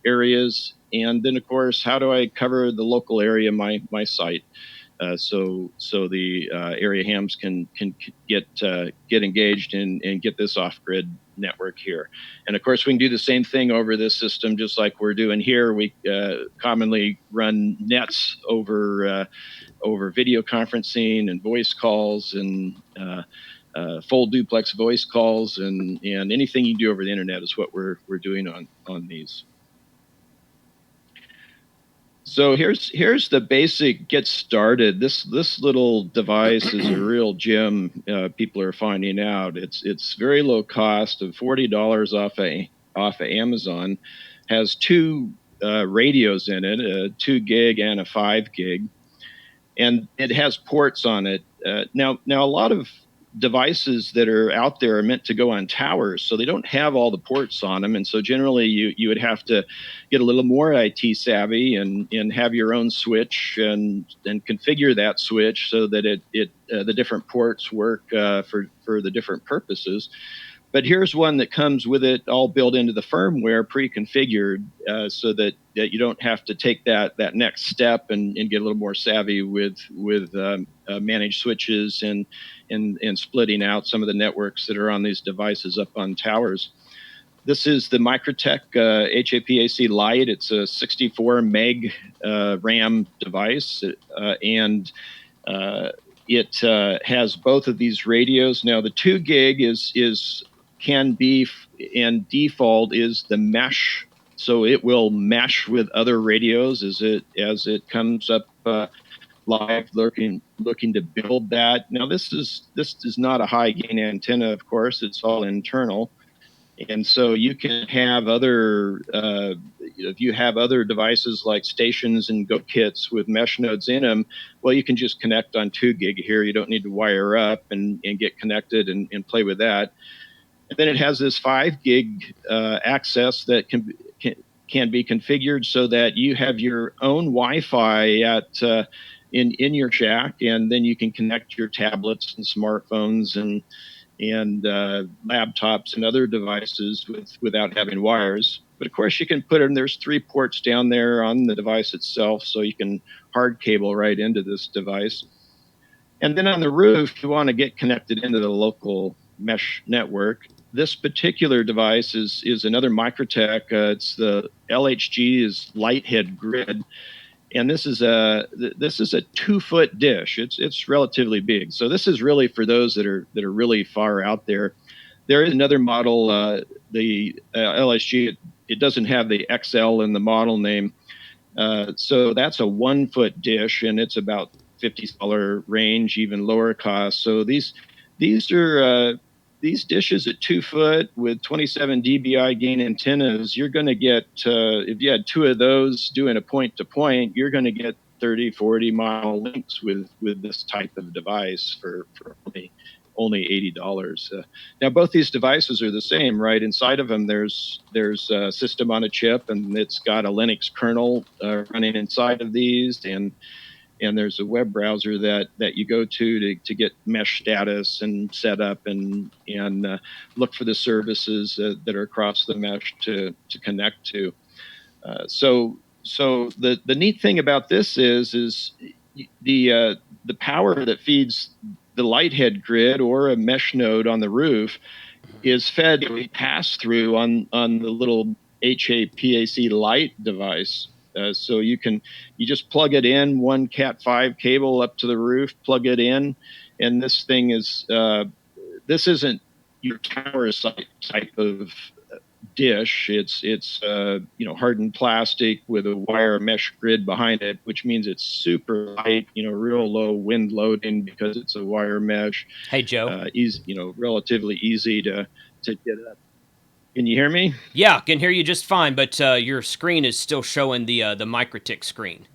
areas. And then, of course, how do I cover the local area, my site, so the area hams can get engaged and get this off-grid network here. And of course, we can do the same thing over this system, just like we're doing here. We commonly run nets over video conferencing and voice calls and full duplex voice calls, and anything you can do over the internet is what we're doing on these. So here's the basic get started. This little device is a real gem. People are finding out it's very low cost of $40 off of Amazon. Has two radios in it, a 2 gig and a 5 gig, and it has ports on it. Now a lot of devices that are out there are meant to go on towers, so they don't have all the ports on them, and so generally you would have to get a little more IT savvy and have your own switch and configure that switch so that the different ports work for the different purposes. But here's one that comes with it all built into the firmware, pre-configured, so that you don't have to take that next step and get a little more savvy with managed switches and splitting out some of the networks that are on these devices up on towers. This is the Microtech HAPAC Lite. It's a 64 meg RAM device, and it has both of these radios. Now the 2 gig can be, and default is the mesh, so it will mesh with other radios as it comes up live, looking to build that. Now this is not a high gain antenna, of course. It's all internal, and so you can have other if you have other devices like stations and Go kits with mesh nodes in them, well, you can just connect on 2 gig here. You don't need to wire up and get connected and play with that. And then it has this 5 gig access that can be configured so that you have your own Wi-Fi in your shack, and then you can connect your tablets and smartphones and laptops and other devices without having wires. But of course, you can put in. There's 3 ports down there on the device itself, so you can hard cable right into this device. And then on the roof, you want to get connected into the local mesh network. This particular device is another Microtech. It's the LHG's Lighthead grid, and this is a 2-foot dish. It's relatively big. So this is really for those that are really far out there. There is another model, the LHG. It doesn't have the XL in the model name, so that's a 1-foot dish, and it's about $50 range, even lower cost. So these are these dishes at 2 foot with 27 dBi gain antennas. You're going to get, if you had 2 of those doing a point to point, you're going to get 30, 40 mile links with this type of device for only $80. Now, both these devices are the same, right? Inside of them, there's a system on a chip, and it's got a Linux kernel running inside of these, and there's a web browser that you go to get mesh status and set up and look for the services that are across the mesh to connect to. So the neat thing about this is the power that feeds the Lighthead grid or a mesh node on the roof is fed pass through on the little HAPAC Lite device. So you just plug it in, one Cat5 cable up to the roof, plug it in, and this thing is this isn't your tower type of dish. It's hardened plastic with a wire mesh grid behind it, which means it's super light, real low wind loading because it's a wire mesh. Hey Joe, relatively easy to get up. Can you hear me? Yeah, I can hear you just fine, but your screen is still showing the Microtech screen.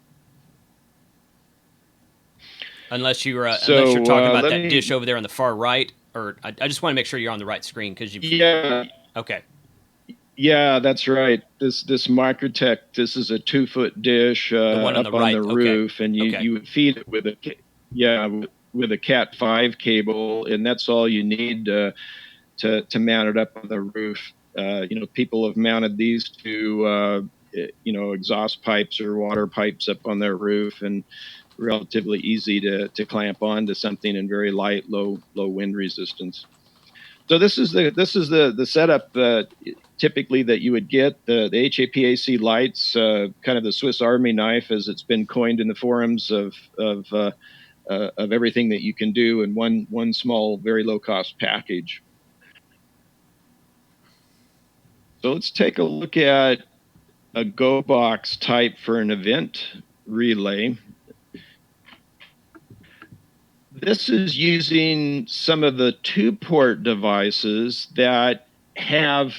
Unless you're talking about that dish over there on the far right, or I just want to make sure you're on the right screen because you. Yeah. Okay. Yeah, that's right. This Microtech, this is a 2-foot dish the one on up the right. on the roof, and you would feed it with a Cat5 cable, and that's all you need to mount it up on the roof. People have mounted these to exhaust pipes or water pipes up on their roof, and relatively easy to clamp onto something and very light, low wind resistance. So this is the setup typically that you would get. The HAPAC lights, kind of the Swiss Army knife, as it's been coined in the forums of everything that you can do in one small, very low cost package. So let's take a look at a Go box type for an event relay. This is using some of the 2-port devices that have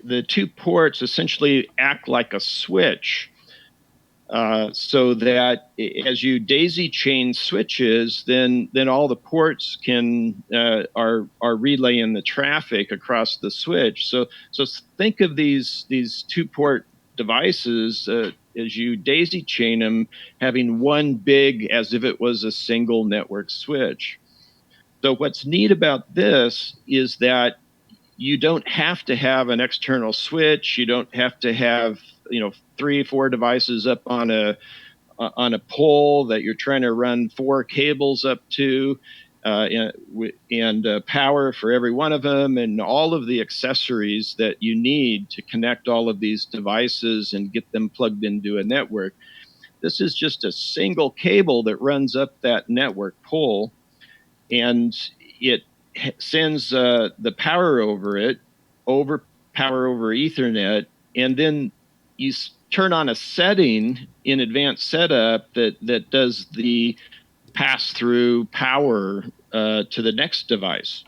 the 2 ports essentially act like a switch, so that as you daisy chain switches, then all the ports can are relaying the traffic across the switch. So think of these 2-port devices as you daisy chain them, having one big, as if it was a single network switch. So what's neat about this is that you don't have to have an external switch. You don't have to have 3 or 4 devices up on a pole that you're trying to run 4 cables up to, and power for every one of them, and all of the accessories that you need to connect all of these devices and get them plugged into a network. This is just a single cable that runs up that network pole, and it sends the power over power over Ethernet, and then you turn on a setting in advanced setup that does the pass-through power to the next device.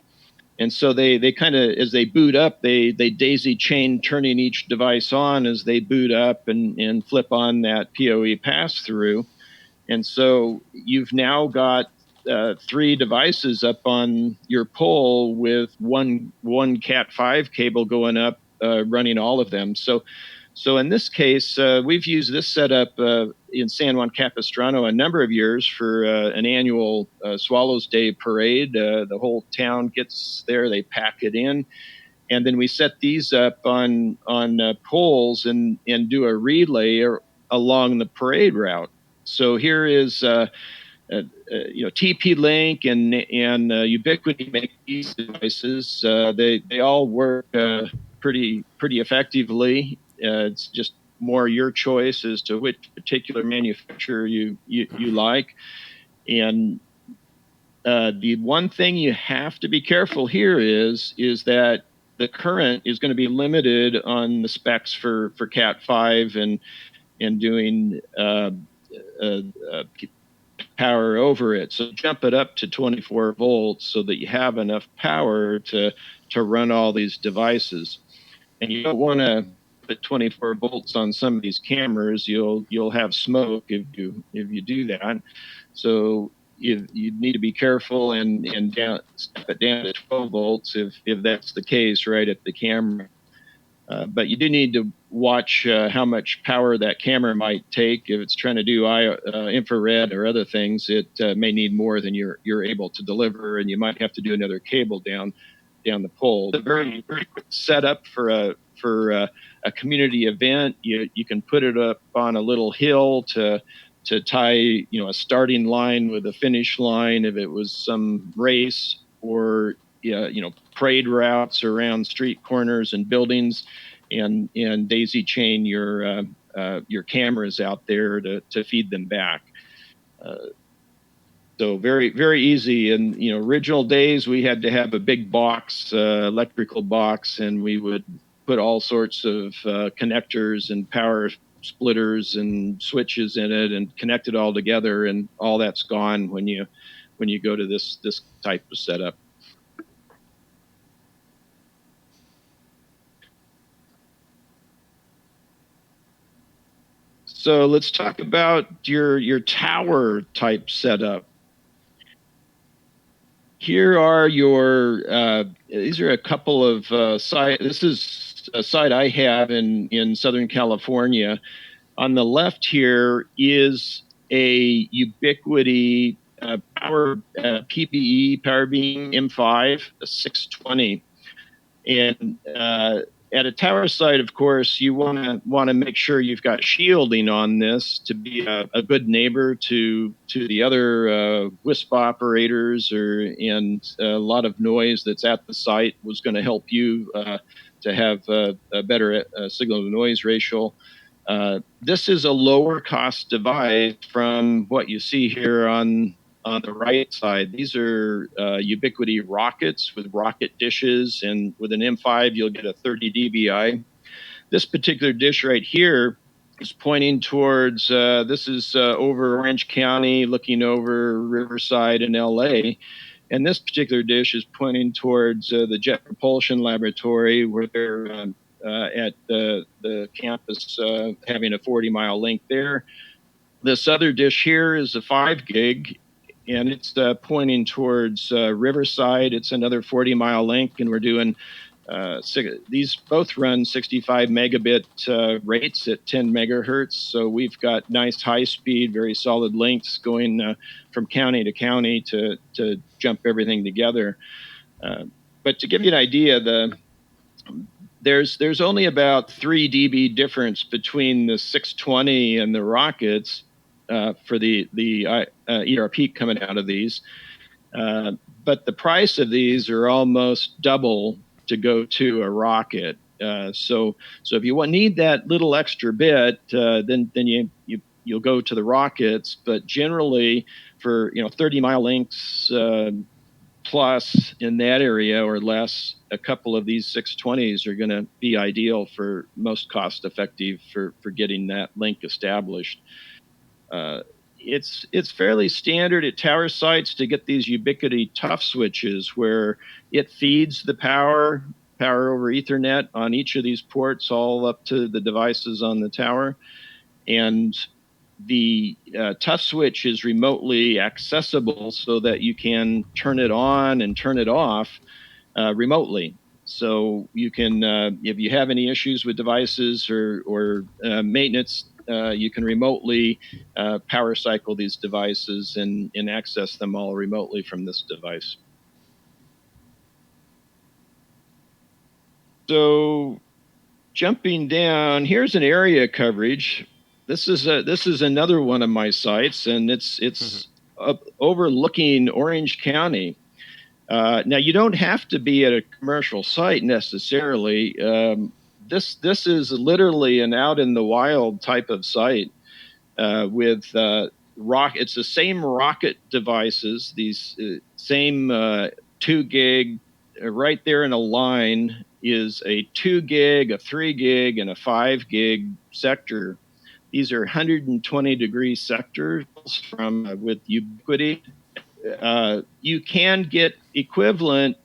And so they kind of, as they boot up, they daisy chain, turning each device on as they boot up and flip on that PoE pass-through. And so you've now got 3 devices up on your pole with one Cat5 cable going up, running all of them. So in this case, we've used this setup in San Juan Capistrano a number of years for an annual Swallows Day parade. The whole town gets there, they pack it in, and then we set these up on poles and do a relay along the parade route. So here is TP-Link and Ubiquity make these devices. They all work pretty effectively. It's just more your choice as to which particular manufacturer you like. And the one thing you have to be careful here is that the current is going to be limited on the specs for Cat5 and doing power over it. So jump it up to 24 volts so that you have enough power to run all these devices. And you don't want to put 24 volts on some of these cameras. You'll have smoke if you do that. So you need to be careful and step it down to 12 volts if that's the case right at the camera. But you do need to watch how much power that camera might take. If it's trying to do infrared or other things, it may need more than you're able to deliver, and you might have to do another cable down the pole. It's a very quick setup for a community event. You can put it up on a little hill to tie a starting line with a finish line if it was some race, or parade routes around street corners and buildings, and daisy chain your cameras out there to feed them back. So very, very easy. And original days we had to have a big box, electrical box, and we would put all sorts of connectors and power splitters and switches in it and connect it all together, and all that's gone when you go to this type of setup. So let's talk about your tower type setup. Here are these are a couple of sites. This is a site I have in Southern California. On the left here is a Ubiquity power PBE power beam M5 620, and At a tower site, of course, you want to make sure you've got shielding on this to be a good neighbor to the other WISP operators, and a lot of noise that's at the site was going to help you to have a better signal to noise ratio. This is a lower cost device from what you see here on the right side. These are Ubiquiti rockets with rocket dishes, and with an M5 you'll get a 30 dBi. This particular dish right here is pointing towards, this is over Orange County looking over Riverside and LA. And this particular dish is pointing towards the Jet Propulsion Laboratory, where they're at the campus having a 40-mile link there. This other dish here is a 5 gig, and it's pointing towards Riverside. It's another 40-mile link, and we're doing these both run 65 megabit rates at 10 megahertz. So we've got nice high speed, very solid links going from county to county to jump everything together. But to give you an idea, there's only about 3 dB difference between the 620 and the rockets for the ERP coming out of these. But the price of these are almost double to go to a rocket. So if you need that little extra bit, then you'll go to the rockets. But generally, for 30-mile links plus in that area or less, a couple of these 620s are going to be ideal for most cost effective for getting that link established. It's fairly standard at tower sites to get these Ubiquiti tough switches where it feeds the power over Ethernet on each of these ports all up to the devices on the tower. And the tough switch is remotely accessible so that you can turn it on and turn it off remotely. So you can, if you have any issues with devices or maintenance, you can remotely power cycle these devices and access them all remotely from this device. So jumping down, here's an area coverage. This is another one of my sites, and it's overlooking Orange County. Now you don't have to be at a commercial site necessarily. This is literally an out in the wild type of site with it's the same rocket devices, these same 2 gig right there in a line is a 2 gig, a 3 gig, and a 5 gig sector. These are 120 degree sectors from with Ubiquiti. You can get equivalent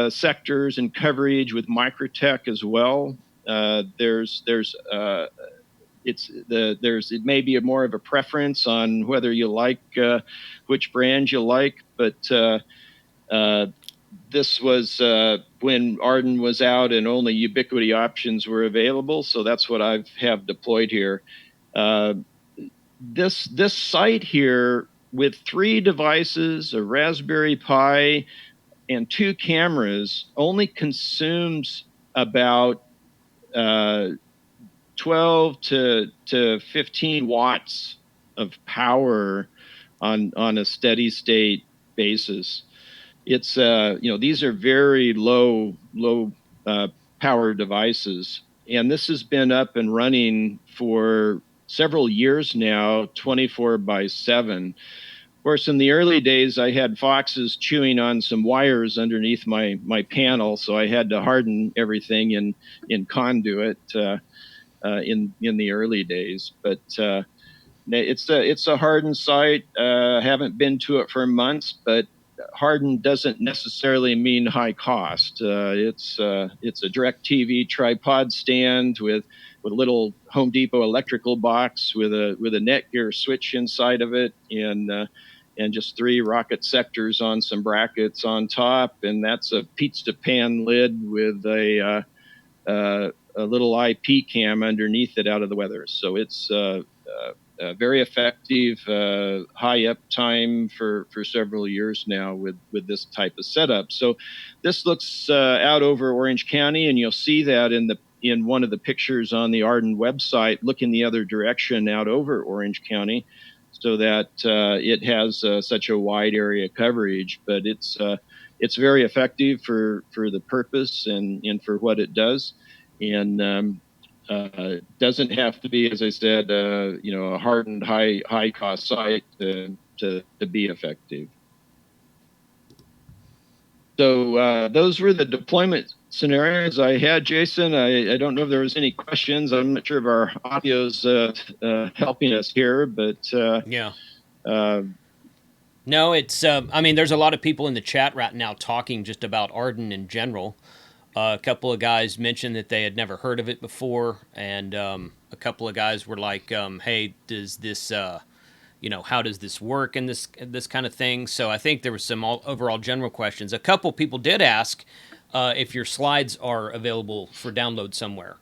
sectors and coverage with Microtech as well. It may be more of a preference on whether you like which brand you like, but this was when ARDEN was out and only Ubiquiti options were available, so that's what I have deployed here. This site here with 3 devices, a Raspberry Pi, and 2 cameras only consumes about 12 to 15 watts of power on a steady state basis. It's these are very low power devices, and this has been up and running for several years now, 24/7. Of course, in the early days, I had foxes chewing on some wires underneath my panel, so I had to harden everything in conduit in the early days. But it's a hardened site. Haven't been to it for months, but hardened doesn't necessarily mean high cost. It's a DirecTV tripod stand with a little Home Depot electrical box with a Netgear switch inside of it, and just 3 rocket sectors on some brackets on top, and that's a pizza pan lid with a little IP cam underneath it out of the weather. So it's very effective, high uptime for several years now with this type of setup. So this looks out over Orange County, and you'll see that in in one of the pictures on the ARDEN website, looking the other direction out over Orange County, so that it has such a wide area coverage. But it's very effective for the purpose and for what it does, and doesn't have to be, as I said, a hardened high cost site to be effective. So those were the deployment scenarios I had, Jason. I don't know if there was any questions. I'm not sure if our audio's helping us here, but yeah. No, it's. I mean, there's a lot of people in the chat right now talking just about ARDEN in general. A couple of guys mentioned that they had never heard of it before, and a couple of guys were like, "Hey, does this, how does this work and this kind of thing?" So I think there was some overall general questions. A couple people did ask if your slides are available for download somewhere.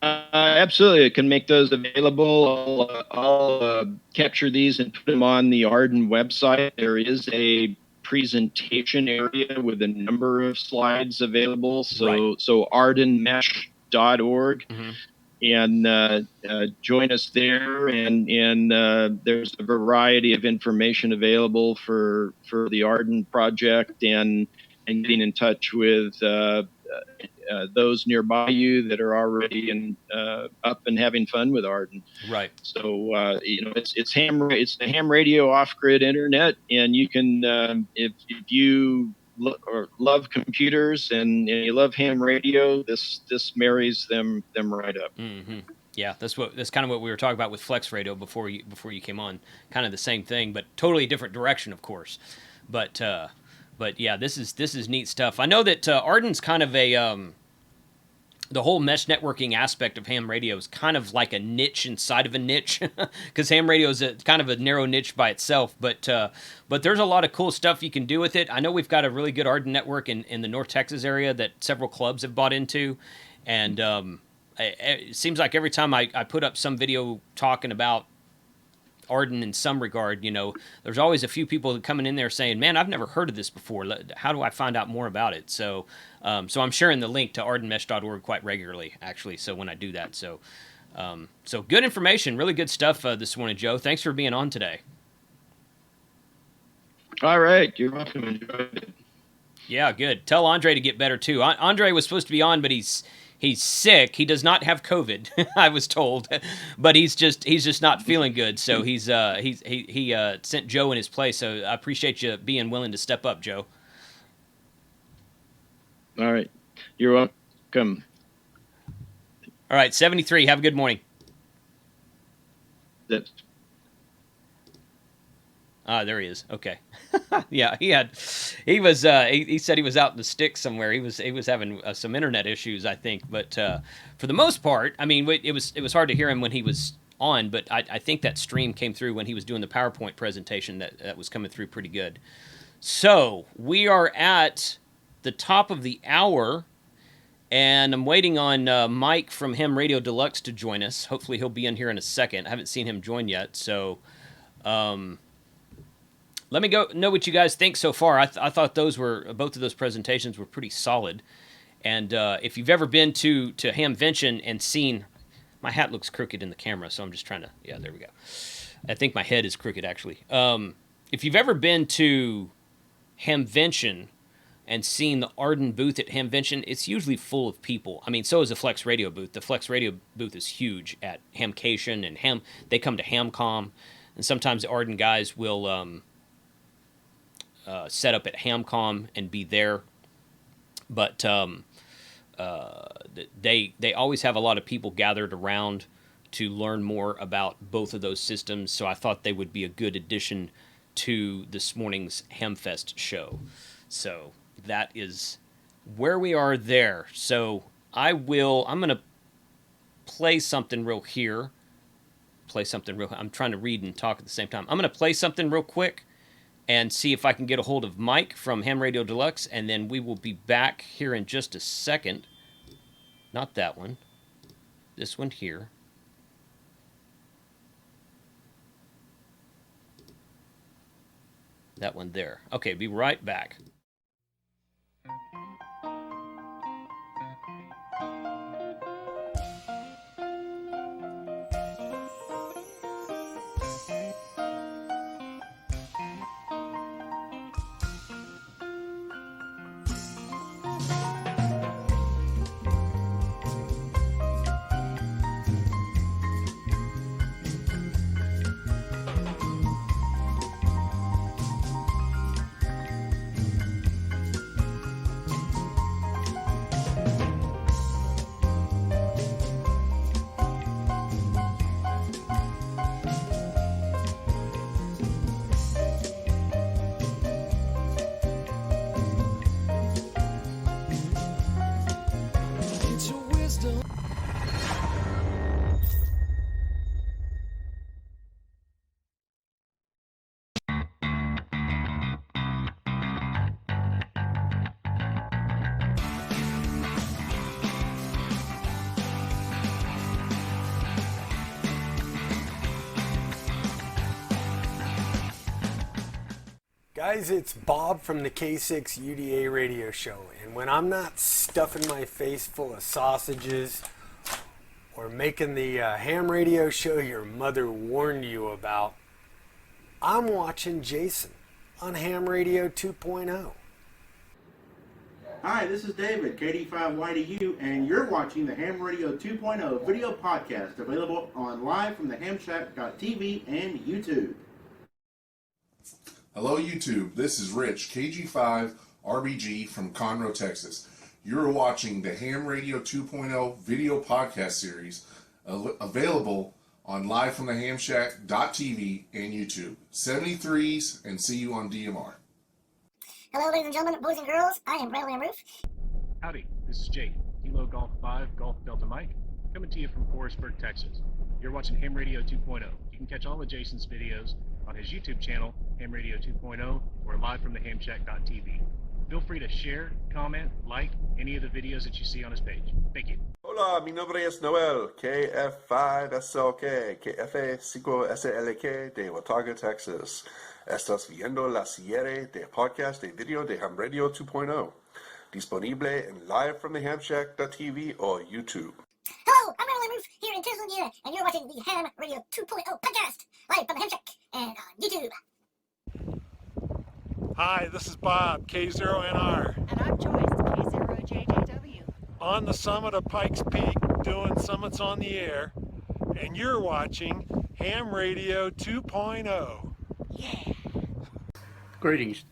Absolutely, it can make those available. I'll capture these and put them on the ARDEN website. There is a presentation area with a number of slides available. So ardenmesh.org, and join us there. And there's a variety of information available for the ARDEN project, and getting in touch with those nearby you that are already up and having fun with ARDEN. Right. So it's the ham radio off-grid internet, and you can if you love computers and you love ham radio, this marries them right up. Mm-hmm. Yeah, that's kind of what we were talking about with FlexRadio before you came on. Kind of the same thing, but totally different direction, of course. But yeah, this is neat stuff. I know that ARDEN's kind of the whole mesh networking aspect of ham radio is kind of like a niche inside of a niche, because ham radio is kind of a narrow niche by itself. But there's a lot of cool stuff you can do with it. I know we've got a really good ARDEN network in the North Texas area that several clubs have bought into, and it seems like every time I put up some video talking about ARDEN in some regard, there's always a few people coming in there saying, "Man, I've never heard of this before. How do I find out more about it?" So I'm sharing the link to ardenmesh.org quite regularly, actually. So when I do that, so good information, really good stuff this morning, Joe. Thanks for being on today. All right, you're welcome. Enjoyed it. Yeah, good. Tell Andre to get better too. Andre was supposed to be on, but he's sick. He does not have COVID, I was told, but he's just not feeling good. So he sent Joe in his place. So I appreciate you being willing to step up, Joe. All right, you're welcome. All right, 73. Have a good morning. That's... there he is. Okay. Yeah, he said he was out in the sticks somewhere. He was having some internet issues, I think. But for the most part, I mean, it was hard to hear him when he was on. But I think that stream came through when he was doing the PowerPoint presentation. That was coming through pretty good. So we are at the top of the hour, and I'm waiting on Mike from Ham Radio Deluxe to join us. Hopefully he'll be in here in a second. I haven't seen him join yet, so let me know what you guys think so far. I thought both of those presentations were pretty solid. And if you've ever been to Hamvention and seen, my hat looks crooked in the camera, so I'm just trying to, yeah, there we go. I think my head is crooked, actually. If you've ever been to Hamvention and seen the ARDEN booth at Hamvention, it's usually full of people. I mean, so is the FlexRadio booth. The FlexRadio booth is huge at Hamcation, and they come to Hamcom, and sometimes the ARDEN guys will set up at Hamcom and be there. But they always have a lot of people gathered around to learn more about both of those systems, so I thought they would be a good addition to this morning's Hamfest show. So that is where we are there. So I'm going to play something real here. I'm trying to read and talk at the same time. I'm going to play something real quick and see if I can get a hold of Mike from Ham Radio Deluxe, and then we will be back here in just a second. Not that one. This one here. That one there. Okay, be right back. Guys, it's Bob from the K6 UDA radio show, and when I'm not stuffing my face full of sausages or making the ham radio show your mother warned you about, I'm watching Jason on Ham Radio 2.0. Hi, this is David, KD5YDU, and you're watching the Ham Radio 2.0 video podcast, available on live from the hamshack.tv and YouTube. Hello YouTube, this is Rich, KG5RBG from Conroe, Texas. You're watching the Ham Radio 2.0 video podcast series, available on live from the hamshack.tv and YouTube. 73s, and see you on DMR. Hello, ladies and gentlemen, boys and girls. I am Bradley Roof. Howdy, this is Jake, Kilo Golf 5, Golf Delta Mike, coming to you from Forestburg, Texas. You're watching Ham Radio 2.0. You can catch all of Jason's videos on his YouTube channel, Ham Radio 2.0, or live from the hamshack.tv. Feel free to share, comment, like any of the videos that you see on his page. Thank you. Hola, mi nombre es Noel, KF5SLK, KF5SLK de Watauga, Texas. Estás viendo la serie de podcast de video de Ham Radio 2.0, disponible en live from the hamshack.tv or YouTube. Hello, I'm Bradley Roof here in Tucson, Indiana, and you're watching the Ham Radio 2.0 podcast, live from the Hamshack and on YouTube. Hi, this is Bob, K0NR. And I'm Joyce, K0JJW. On the summit of Pikes Peak, doing summits on the air, and you're watching Ham Radio 2.0. Yeah. Greetings.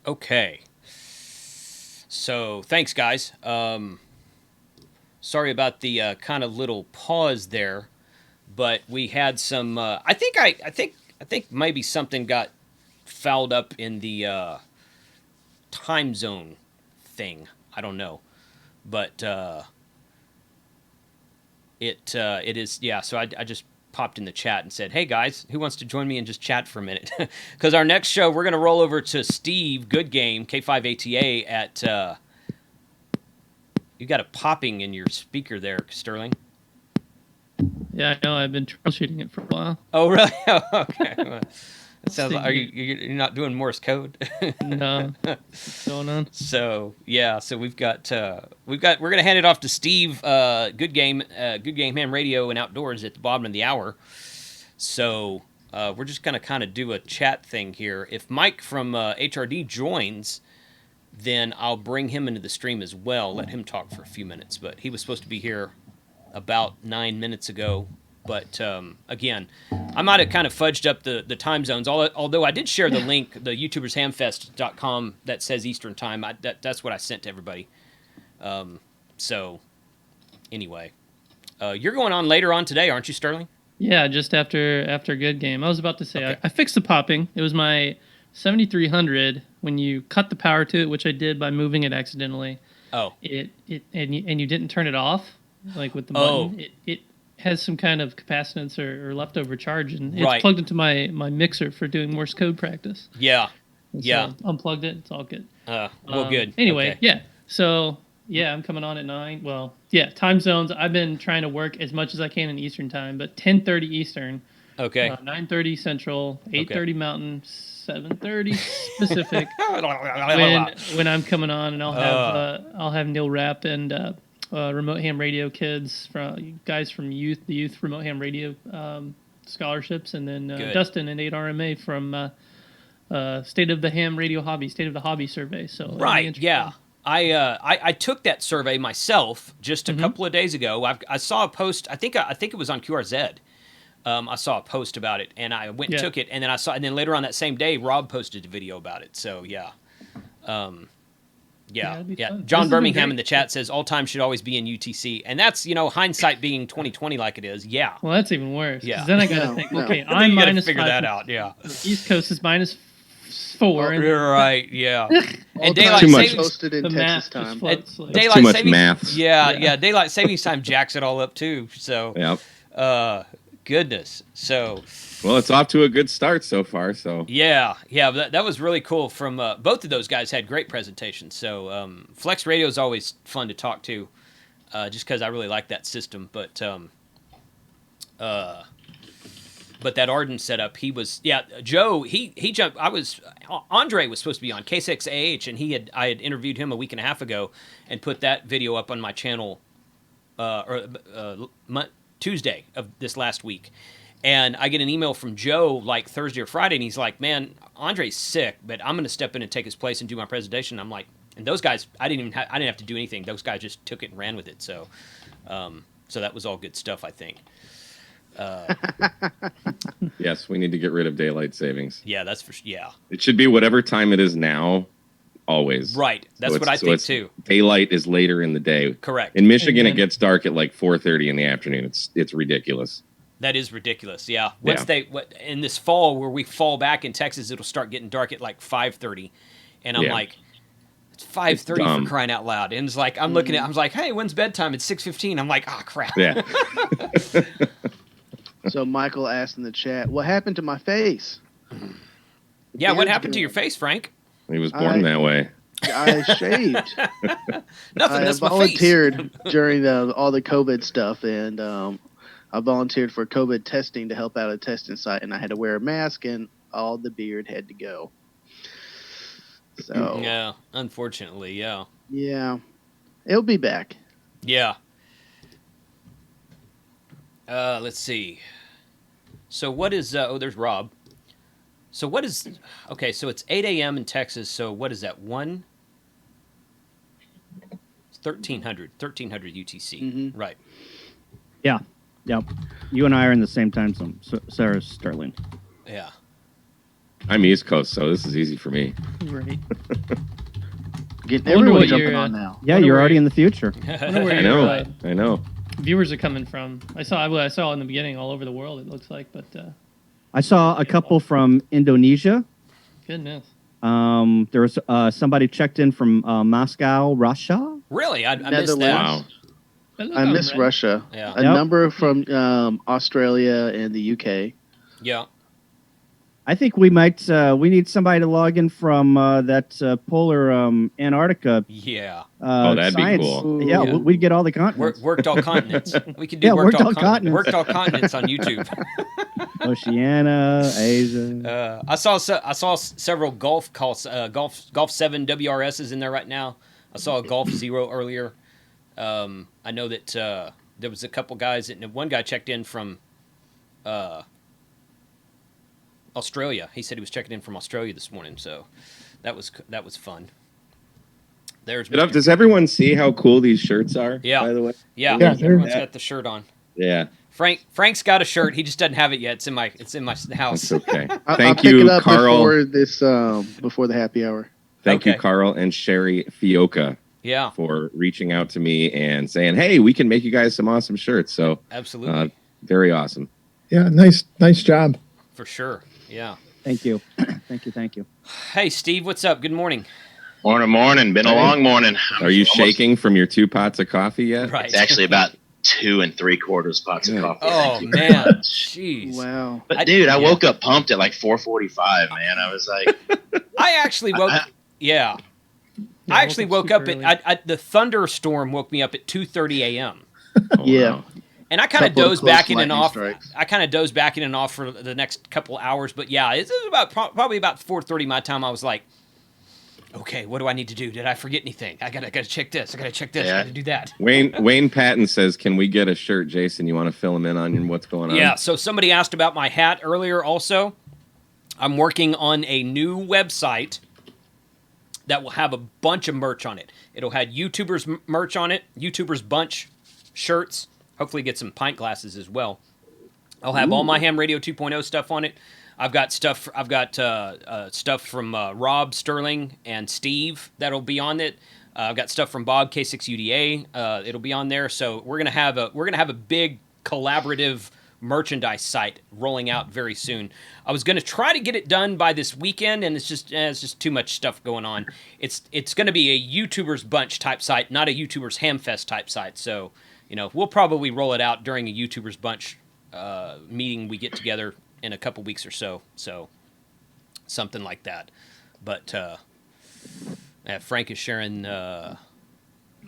Okay. So, thanks, guys. Sorry about the kind of little pause there, but we had some. I think maybe something got fouled up in the time zone thing. I don't know, but it is, yeah. So I just popped in the chat and said, "Hey guys, who wants to join me and just chat for a minute?" Because our next show, we're gonna roll over to Steve Good Game K5ATA at. You got a popping in your speaker there, Sterling. Yeah, I know. I've been troubleshooting it for a while. Oh, really? Okay. Well, that sounds like, you're not doing Morse code? No. What's going on? So yeah, so we're gonna hand it off to Steve. Good game Ham Radio and Outdoors at the bottom of the hour. So we're just gonna kind of do a chat thing here. If Mike from HRD joins, then I'll bring him into the stream as well. Let him talk for a few minutes. But he was supposed to be here about 9 minutes ago. But again, I might have kind of fudged up the time zones. Although I did share the link, the YouTubersHamfest.com that says Eastern Time. That's what I sent to everybody. So anyway, you're going on later on today, aren't you, Sterling? Yeah, just after Good Game. I was about to say, okay. I fixed the popping. It was my 7300 when you cut the power to it, which I did by moving it accidentally. Oh. And you didn't turn it off, like with the button. It has some kind of capacitance or leftover charge, and it's plugged into my mixer for doing Morse code practice. Yeah. So unplugged it. It's all good. Well, good. Anyway, okay. Yeah. So, yeah, I'm coming on at 9. Well, yeah, time zones. I've been trying to work as much as I can in Eastern time, but 10:30 Eastern. Okay. 9:30 Central, 8:30 Mountain, 7:30 Pacific. when I'm coming on, and I'll have Neil Rapp and Remote Ham Radio kids from the youth Remote Ham Radio scholarships, and then Dustin and 8RMA from State of the Ham Radio Hobby, State of the Hobby survey. So right, yeah. I took that survey myself just a couple of days ago. I saw a post. I think it was on QRZ. I saw a post about it, and I went and took it, and then later on that same day, Rob posted a video about it. So yeah. Yeah. John Birmingham in the chat says all time should always be in UTC, and that's hindsight being 2020 like it is. Yeah. Well, that's even worse. Yeah. Then I gotta think. Okay, I'm minus figure 5. that out. Yeah. East Coast is minus 4. You're right. Yeah. And daylight savings in the Texas time. Daylight too much savings, math. Yeah. Daylight savings time jacks it all up too. So. Yep. Goodness. So. Well, it's off to a good start so far. So yeah, that was really cool. From both of those guys had great presentations. So FlexRadio is always fun to talk to, just because I really like that system. But But that ARDEN setup, Joe, he jumped. Andre was supposed to be on K6AH, and I had interviewed him a week and a half ago, and put that video up on my channel, Tuesday of this last week. And I get an email from Joe like Thursday or Friday, and he's like, "Man, Andre's sick, but I'm going to step in and take his place and do my presentation." I'm like, and those guys, I didn't have to do anything. Those guys just took it and ran with it. So, so that was all good stuff, I think. Yes, we need to get rid of daylight savings. Yeah, It should be whatever time it is now, always. Right. That's what I think too. Daylight is later in the day. Correct. In Michigan, it gets dark at like 4:30 in the afternoon. It's ridiculous. That is ridiculous. Yeah. In this fall where we fall back in Texas, it'll start getting dark at like 5:30, and I'm like, it's 5:30 for crying out loud. And it's like I'm looking at, I'm like, hey, when's bedtime? It's 6:15. I'm like, oh crap. Yeah. So Michael asked in the chat, "What happened to my face?" Yeah, what happened to your face, Frank? He was born that way. I shaved. Nothing. That's my face. I volunteered during all the COVID stuff, and I volunteered for COVID testing to help out a testing site, and I had to wear a mask, and all the beard had to go. So yeah, unfortunately, yeah. Yeah, it'll be back. Yeah. Let's see. So what is? There's Rob. So what is? Okay, so it's 8 a.m. in Texas. So what is that? 1300 UTC. Mm-hmm. Right. Yeah. Yep. You and I are in the same time zone. So Sarah's Sterling. Yeah. I'm East Coast, so this is easy for me. Right. Getting everyone jumping on now. Yeah, you're already in the future. I know. Viewers are coming from. I saw in the beginning all over the world. It looks like, but I saw a couple from Indonesia. goodness. There was somebody checked in from Moscow, Russia. Really, I missed that. Wow. I miss Russia. Yeah. A number from Australia and the UK. Yeah. I think we might. We need somebody to log in from that polar Antarctica. Yeah. That'd science. be cool. Yeah, we'd get all the continents. Worked all continents. We could do worked all continents. Worked all continents on YouTube. Oceania, Asia. I saw several golf calls. Golf 7 WRSs in there right now. I saw a Golf 0 earlier. I know that there was a couple guys, and one guy checked in from Australia. He said he was checking in from Australia this morning, so that was fun. Does everyone see how cool these shirts are? Yeah. By the way. Yeah. Everyone's got the shirt on. Yeah. Frank's got a shirt. He just doesn't have it yet. It's in my house. That's okay. I'll pick it up before the happy hour. Thank you, Carl and Sherry Fioca. Yeah. For reaching out to me and saying, "Hey, we can make you guys some awesome shirts." So absolutely, very awesome. Yeah, nice job. For sure. Yeah. Thank you. Thank you. Hey, Steve, what's up? Good morning. Morning. Been a long morning. Are you shaking from your 2 pots of coffee yet? Right. It's actually about 2 3/4 pots of coffee. Oh man, jeez. Wow. But dude, I woke up pumped at like 4:45. Man, I was like, I actually woke. Yeah. I actually woke up at the thunderstorm woke me up at 2:30 a.m. Yeah. And I kind of dozed back in and off. I kind of dozed back in and off for the next couple hours, but yeah, it was probably about 4:30 my time. I was like, okay, what do I need to do? Did I forget anything? I gotta check this. I gotta check this. I gotta do that. Wayne Patton says, "Can we get a shirt, Jason? You want to fill him in on what's going on?" Yeah. So somebody asked about my hat earlier. Also, I'm working on a new website that will have a bunch of merch on it. It'll have YouTubers merch on it, YouTubers bunch shirts. Hopefully get some pint glasses as well. I'll have all my Ham Radio 2.0 stuff on it. I've got stuff. I've got stuff from Rob Sterling and Steve that'll be on it. I've got stuff from Bob K6UDA. It'll be on there. So we're gonna have a big collaborative merchandise site rolling out very soon. I was going to try to get it done by this weekend, and it's just too much stuff going on. It's going to be a YouTubers bunch type site, not a YouTubers Hamfest type site. So, we'll probably roll it out during a YouTubers bunch meeting we get together in a couple weeks or so. So, something like that. But Frank is sharing.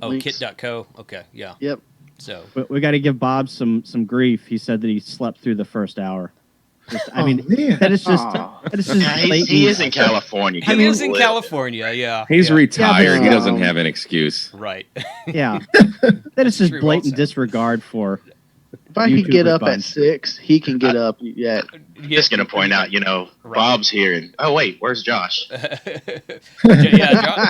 Kit.co. Okay, yeah. Yep. So we got to give Bob some grief. He said that he slept through the first hour. I mean, that is just Yeah, he is in California. He is in California, yeah. He's yeah. retired. He doesn't have an excuse. Right. Yeah. That is just blatant disregard for. If I could get up at bunch. 6, he can get up yet. Just gonna point out, Bob's here, and oh wait, where's Josh? yeah,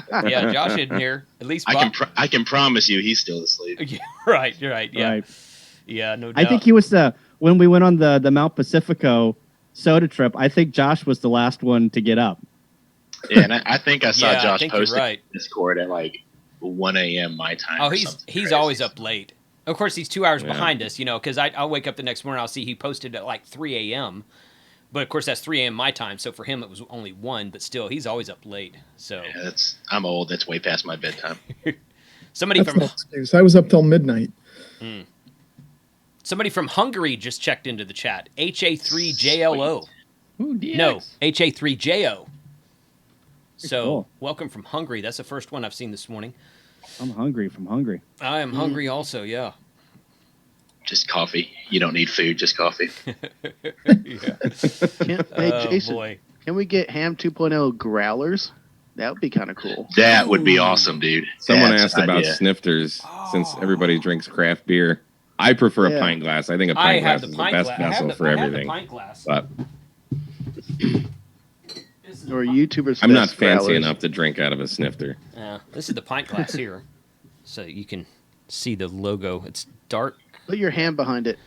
Josh isn't here. At least Bob. I can promise you, he's still asleep. Right. Yeah. Right. Yeah, no doubt. I think he was when we went on the Mount Pacifico soda trip. I think Josh was the last one to get up. Yeah, and I think I saw Josh posting right. Discord at like 1 a.m. my time. Oh, he's always up late. Of course, he's 2 hours behind us, because I'll wake up the next morning, I'll see he posted at like 3 a.m. But of course, that's 3 a.m. my time, so for him it was only 1. But still, he's always up late. So yeah, I'm old. That's way past my bedtime. Somebody That's no excuse. I was up till midnight. Somebody from Hungary just checked into the chat. HA3JLO. Ooh, DX. No, HA3JO. So cool. welcome from Hungary. That's the first one I've seen this morning. I'm hungry from Hungary. I am hungry also, yeah. Just coffee. You don't need food, just coffee. Hey, Jason, can we get Ham 2.0 growlers? That would be kind of cool. That would be awesome, dude. Someone That's asked an about idea. snifters, since everybody drinks craft beer. I prefer a pint glass. I think a pint glass is the best vessel for everything. Pint glass. But Or YouTubers. I'm not Fest fancy growlers. enough to drink out of a snifter. This is the pint glass here, so you can see the logo. It's dark. Put your hand behind it.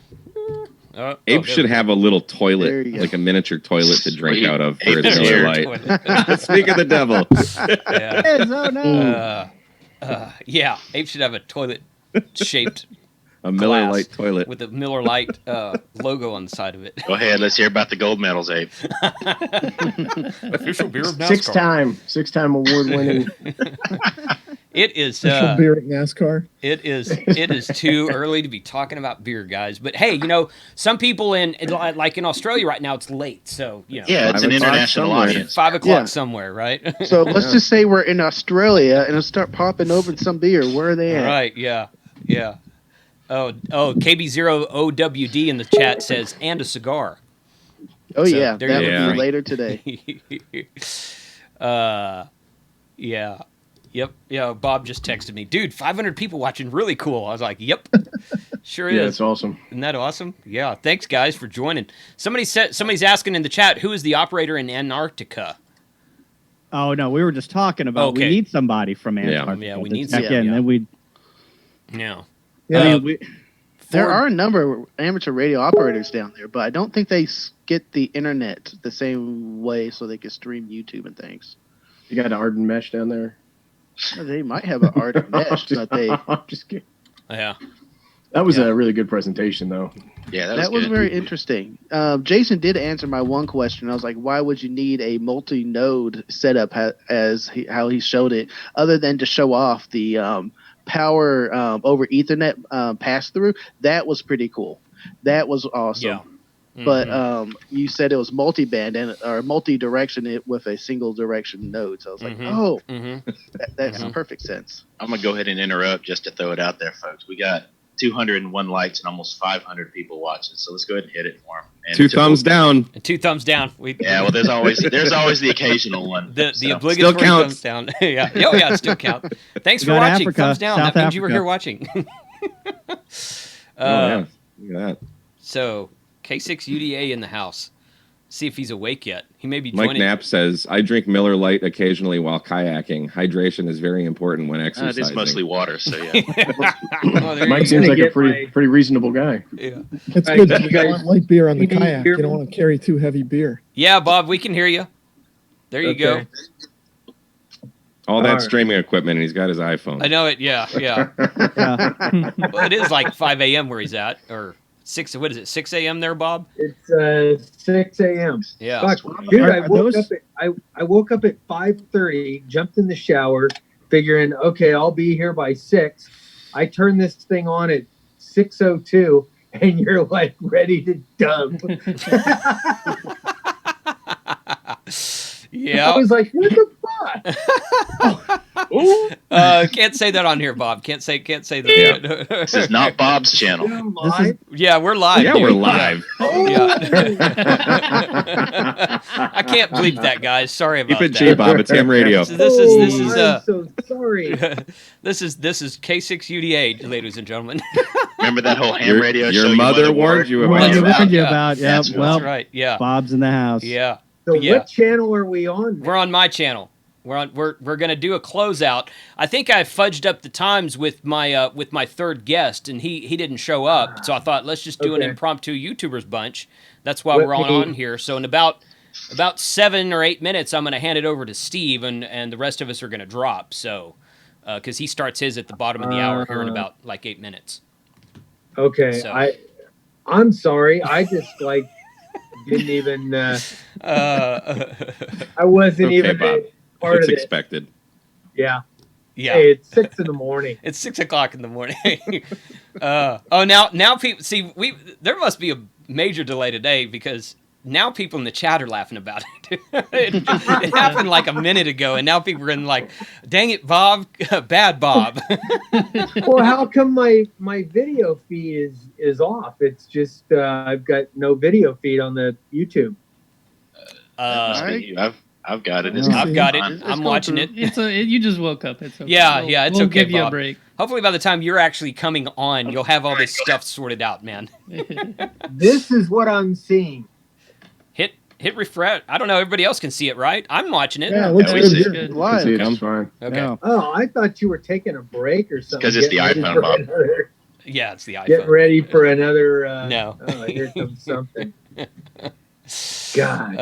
Abe should have a little There toilet, you go. like a miniature toilet to drink Sweet. out of for Abe his is Miller here. Lite. Speak of the devil. Yeah. Yes, oh no. Yeah, Abe should have a toilet-shaped A Miller glass Lite toilet. with a Miller Lite logo on the side of it. Go ahead. Let's hear about the gold medals, Abe. Official beer of NASCAR. Six-time award-winning. It is Official beer at NASCAR. It is too early to be talking about beer, guys. But hey, some people in Australia right now, it's late. So Yeah, it's an international audience. 5 o'clock somewhere, right? So let's just say we're in Australia and start popping open some beer. Where are they at? Right, yeah. Oh, KB0OWD in the chat says, and a cigar. Oh, So, yeah. there That you would go. be later today. Yeah. Yep. Yeah, Bob just texted me. Dude, 500 people watching. Really cool. I was like, yep. Sure is. Yeah, it's awesome. Isn't that awesome? Yeah. Thanks, guys, for joining. Somebody's asking in the chat, who is the operator in Antarctica? Oh no, we were just talking about we need somebody from Antarctica. Yeah, we to need check somebody, in. yeah. Then we. Yeah. I mean, There are a number of amateur radio operators down there, but I don't think they get the internet the same way so they can stream YouTube and things. You got an ARDEN mesh down there? They might have an ARDEN mesh, but they... I'm just kidding. Yeah. That was a really good presentation, though. Yeah, that was very interesting. Jason did answer my one question. I was like, why would you need a multi-node setup how he showed it, other than to show off the power over Ethernet pass-through? That was pretty cool. That was awesome. Yeah. But you said it was multi-band or multi-direction with a single direction node. So I was like, that makes perfect sense. I'm going to go ahead and interrupt just to throw it out there, folks. We got 201 likes and almost 500 people watching. So let's go ahead and hit it for them. And Two thumbs down. And 2 thumbs down. Yeah, well, there's always the occasional one. The obligatory thumbs down. Yeah. Oh, yeah, it still counts. Thanks for watching. Africa, Thumbs down. South That means you were Africa. here watching. Yeah. Look at that. So, K6UDA in the house. See if he's awake yet. He may be Mike joining. Knapp says, I drink Miller Lite occasionally while kayaking. Hydration is very important when It exercising. is mostly water, so yeah. Mike seems like a pretty reasonable guy. Yeah. It's good. You want light beer on the kayak. You don't want to carry too heavy beer. Yeah, Bob, we can hear you. There you go. All that streaming equipment, and he's got his iPhone. I know it. Yeah. Well, it is like 5 a.m. where he's at, or 6. What is it? 6 a.m. there, Bob? It's 6 a.m. Yeah. Fuck, dude, I woke up at 5:30, jumped in the shower, figuring, okay, I'll be here by 6. I turn this thing on at 6:02, and you're like ready to dump. Yeah. I was like, what the fuck? Can't say that on here, Bob. Can't say that. Yeah. This is not Bob's channel. Yeah, we're live. Yeah, dude. we're live. Yeah. I can't bleep that, guys. Sorry about Keep it that. cheap, Bob. It's ham radio. This is I'm so sorry. this is K6 UDA, ladies and gentlemen. Remember that whole ham radio show? Your mother warned you about. Warned you about. Yeah. That's Well, That's right. Yeah. Bob's in the house. Yeah. So Yeah. what channel are we on? We're on my channel. We're gonna do a closeout. I think I fudged up the times with my third guest, and he didn't show up. So I thought let's just do an impromptu YouTubers bunch. That's why we're on here. So in about 7 or 8 minutes, I'm gonna hand it over to Steve, and the rest of us are gonna drop. So because he starts his at the bottom of the hour here in about like 8 minutes. Okay, So. I'm sorry. I just didn't even. I wasn't Okay, even Bob. part It's of it. expected. Yeah. Yeah. Hey, it's 6 in the morning. It's 6 o'clock in the morning. Now people see there must be a major delay today because now people in the chat are laughing about it. It happened like a minute ago, and now people are in like, "Dang it, Bob, bad Bob." Well, how come my video feed is off? It's just I've got no video feed on the YouTube. I've got it. I've got it. I'm watching it. You just woke up. It's okay. Yeah, it's we'll okay, give you a Bob. break. Hopefully, by the time you're actually coming on, you'll have all this stuff sorted out, man. This is what I'm seeing. Hit refresh. I don't know. Everybody else can see it, right? I'm watching it. Yeah, it looks we good see here. it. Live. It's fine. Okay. Yeah. Oh, I thought you were taking a break or something. 'Cause it's the Getting ready iPhone, for Bob. Yeah, it's the iPhone. Getting ready for another. No. Oh, here comes something. God.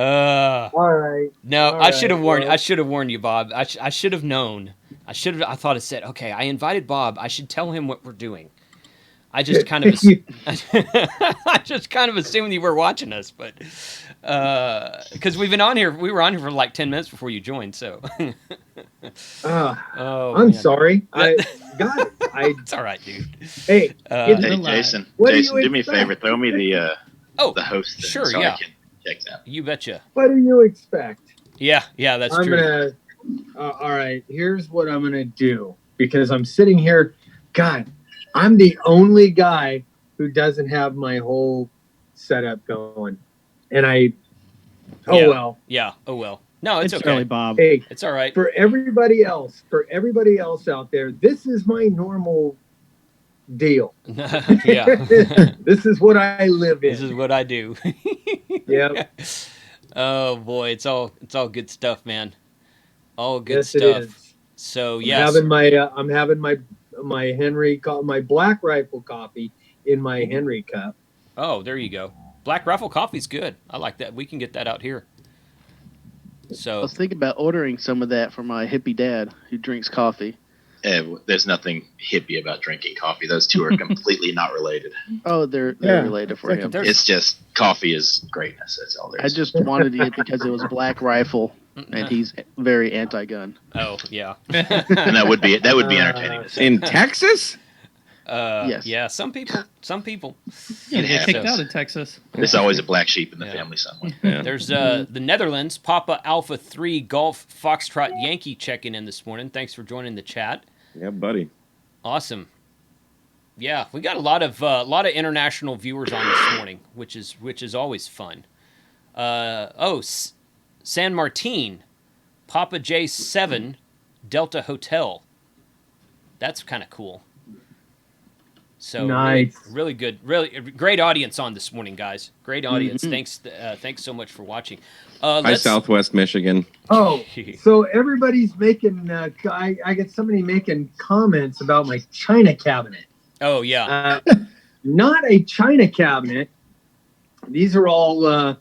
All right. No, All I should have right, warned. well. I should have warned you, Bob. I should have known. I thought it said, okay, I invited Bob. I should tell him what we're doing. I just kind of, I just kind of assumed you were watching us, but because we were on here for like 10 minutes before you joined. So, I'm man. sorry. I got it. It's all right, dude. Hey, Hey, Jason. What do Jason, you do me a expect? favor. Throw me the host thing sure, so yeah. I can check that. You betcha. What do you expect? Yeah, that's I'm true. gonna. All right. Here's what I'm gonna do because I'm sitting here. God, I'm the only guy who doesn't have my whole setup going, and I. Oh Yeah. well. Yeah. Oh well. No, it's okay. early, Bob. Hey, It's all right. for everybody else out there, this is my normal deal. Yeah. This is what I live in. This is what I do. Yep. Oh boy, it's all good stuff, man. All good Yes, stuff. it is. So I'm yes, having my Henry my Black Rifle coffee in my Henry cup. Oh, there you go. Black Rifle coffee's good. I like that. We can get that out here. I So was thinking about ordering some of that for my hippie dad who drinks coffee. There's nothing hippie about drinking coffee. Those two are completely not related. Oh, they're Yeah, related for him. It's just coffee is greatness. That's all there I is. just wanted it because it was Black Rifle, and he's very anti-gun. oh yeah. And that would be entertaining to see. In Texas? Yes. Yeah. Some people. Yeah, It they get kicked happens. out of Texas. There's always a black sheep in the Yeah. family somewhere. Yeah. There's the Netherlands, Papa Alpha 3 Golf Foxtrot Yankee checking in this morning. Thanks for joining the chat. Yeah, buddy. Awesome. Yeah, we got a lot of international viewers on this morning, which is always fun. San Martin, Papa J7 Delta Hotel. That's kind of cool. So Nice. really good, really great audience on this morning, guys. Great audience. Mm-hmm. Thanks so much for watching. Hi, Southwest Michigan. Oh, so everybody's making. I get somebody making comments about my China cabinet. Oh yeah. Not a China cabinet. These are all. Let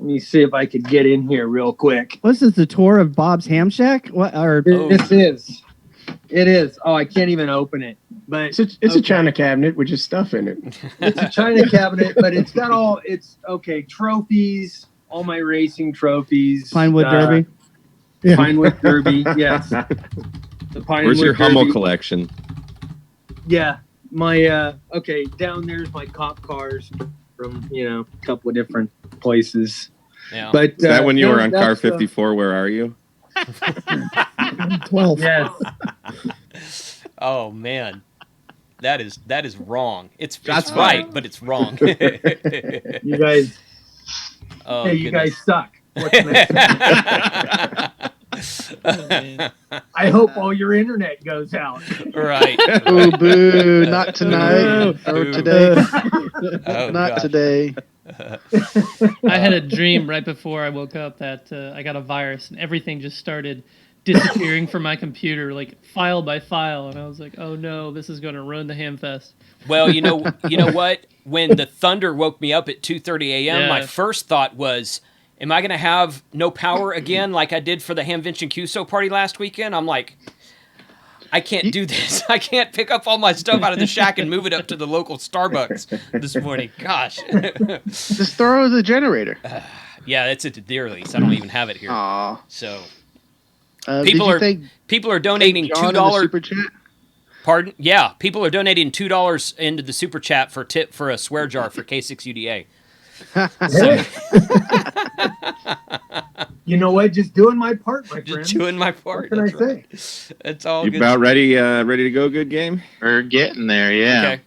me see if I could get in here real quick. This is the tour of Bob's Ham Shack? What? Or This is. It is. Oh, I can't even open it. But It's a China cabinet with just stuff in it. It's a China cabinet, but it's got all. It's okay. Trophies. All my racing trophies. Pinewood Derby? Yeah. Pinewood Derby. Yes. The Pinewood Where's your Hummel Derby. collection? Yeah, my okay. Down there's my cop cars from a couple of different places. Yeah. But Is that when you were on car that's, 54? Where are you? 12. Yes. Oh man, that is wrong. It's That's right, but it's wrong. You guys, Oh, hey, you goodness. guys suck. What's next? I hope all your internet goes out. Right. Oh, boo! Not tonight or today. Oh, Not gosh. today. I had a dream right before I woke up that I got a virus and everything just started disappearing from my computer, like file by file, and I was like, "Oh no, this is going to ruin the Hamfest." Well, you know what? When the thunder woke me up at 2:30 a.m., Yeah. my first thought was, am I going to have no power again like I did for the Hamvention QSO party last weekend? I'm like, I can't do this. I can't pick up all my stuff out of the shack and move it up to the local Starbucks this morning. Gosh. Just throw the generator. Yeah, it's at the deer lease. I don't even have it here. Aw. So People are donating $2 super chat. Pardon? Yeah, people are donating $2 into the super chat for tip for a swear jar for K6UDA. You know what? Just doing my part, my friend. Just doing my part. What can I say? It's all You good. about ready to go? Good game. We're getting there. Yeah. Okay.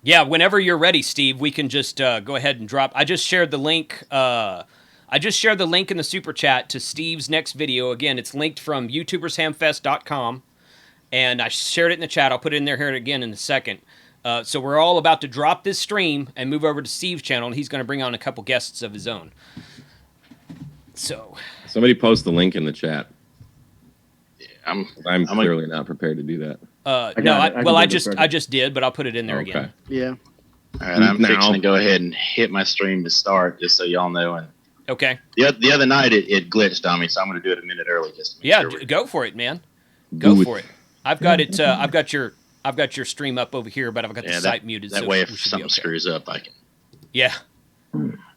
Yeah, whenever you're ready, Steve, we can just go ahead and drop. I just shared the link. I just shared the link in the super chat to Steve's next video. Again, it's linked from YouTubersHamfest.com, and I shared it in the chat. I'll put it in there here again in a second. So we're all about to drop this stream and move over to Steve's channel, and he's going to bring on a couple guests of his own. So somebody post the link in the chat. Yeah, I'm clearly not prepared to do that. I just did, but I'll put it in there again. Yeah. All right, I'm fixing to go ahead and hit my stream to start, just so y'all know. And okay. The other night it glitched on me, so I'm going to do it a minute early just to make sure. Go for it, man. Go for it. I've got it. I've got your stream up over here, but I've got the site muted. That so way, we if should something be okay. screws up, I can. Yeah.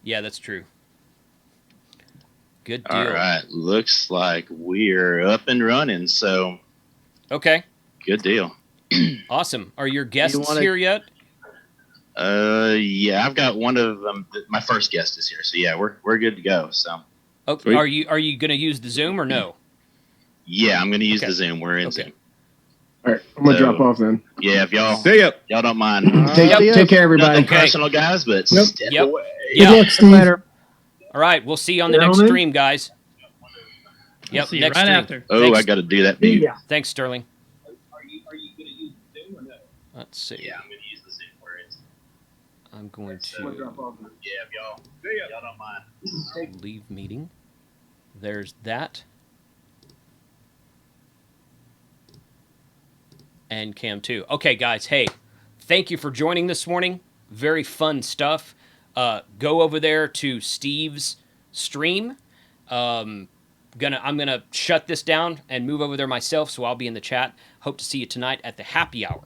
Yeah, that's true. Good deal. All right, looks like we're up and running. So. Okay. Good deal. Awesome. Are your guests here yet? Yeah, I've got one of them. My first guest is here, so yeah, we're good to go. So. Okay. Are you going to use the Zoom or no? Yeah, I'm going to use the Zoom. We're in Zoom. All right, I'm gonna drop off then. Yeah, if y'all y'all don't mind. Take care, everybody. Nothing personal, guys, but step away. Yeah. Good luck, Steve. Later. All right, we'll see you on the next stream, guys. Yep, see you next right stream. after. Oh, I got to do that. Dude. Thanks, Sterling. Are you going to use the Zoom or no? Let's see. Yeah, I'm going to use the Zoom. We're in. I'm going to Yeah, if y'all don't mind. leave meeting. There's that. And Cam 2. Okay, guys. Hey, thank you for joining this morning. Very fun stuff. Go over there to Steve's stream. I'm gonna shut this down and move over there myself, so I'll be in the chat. Hope to see you tonight at the happy hour.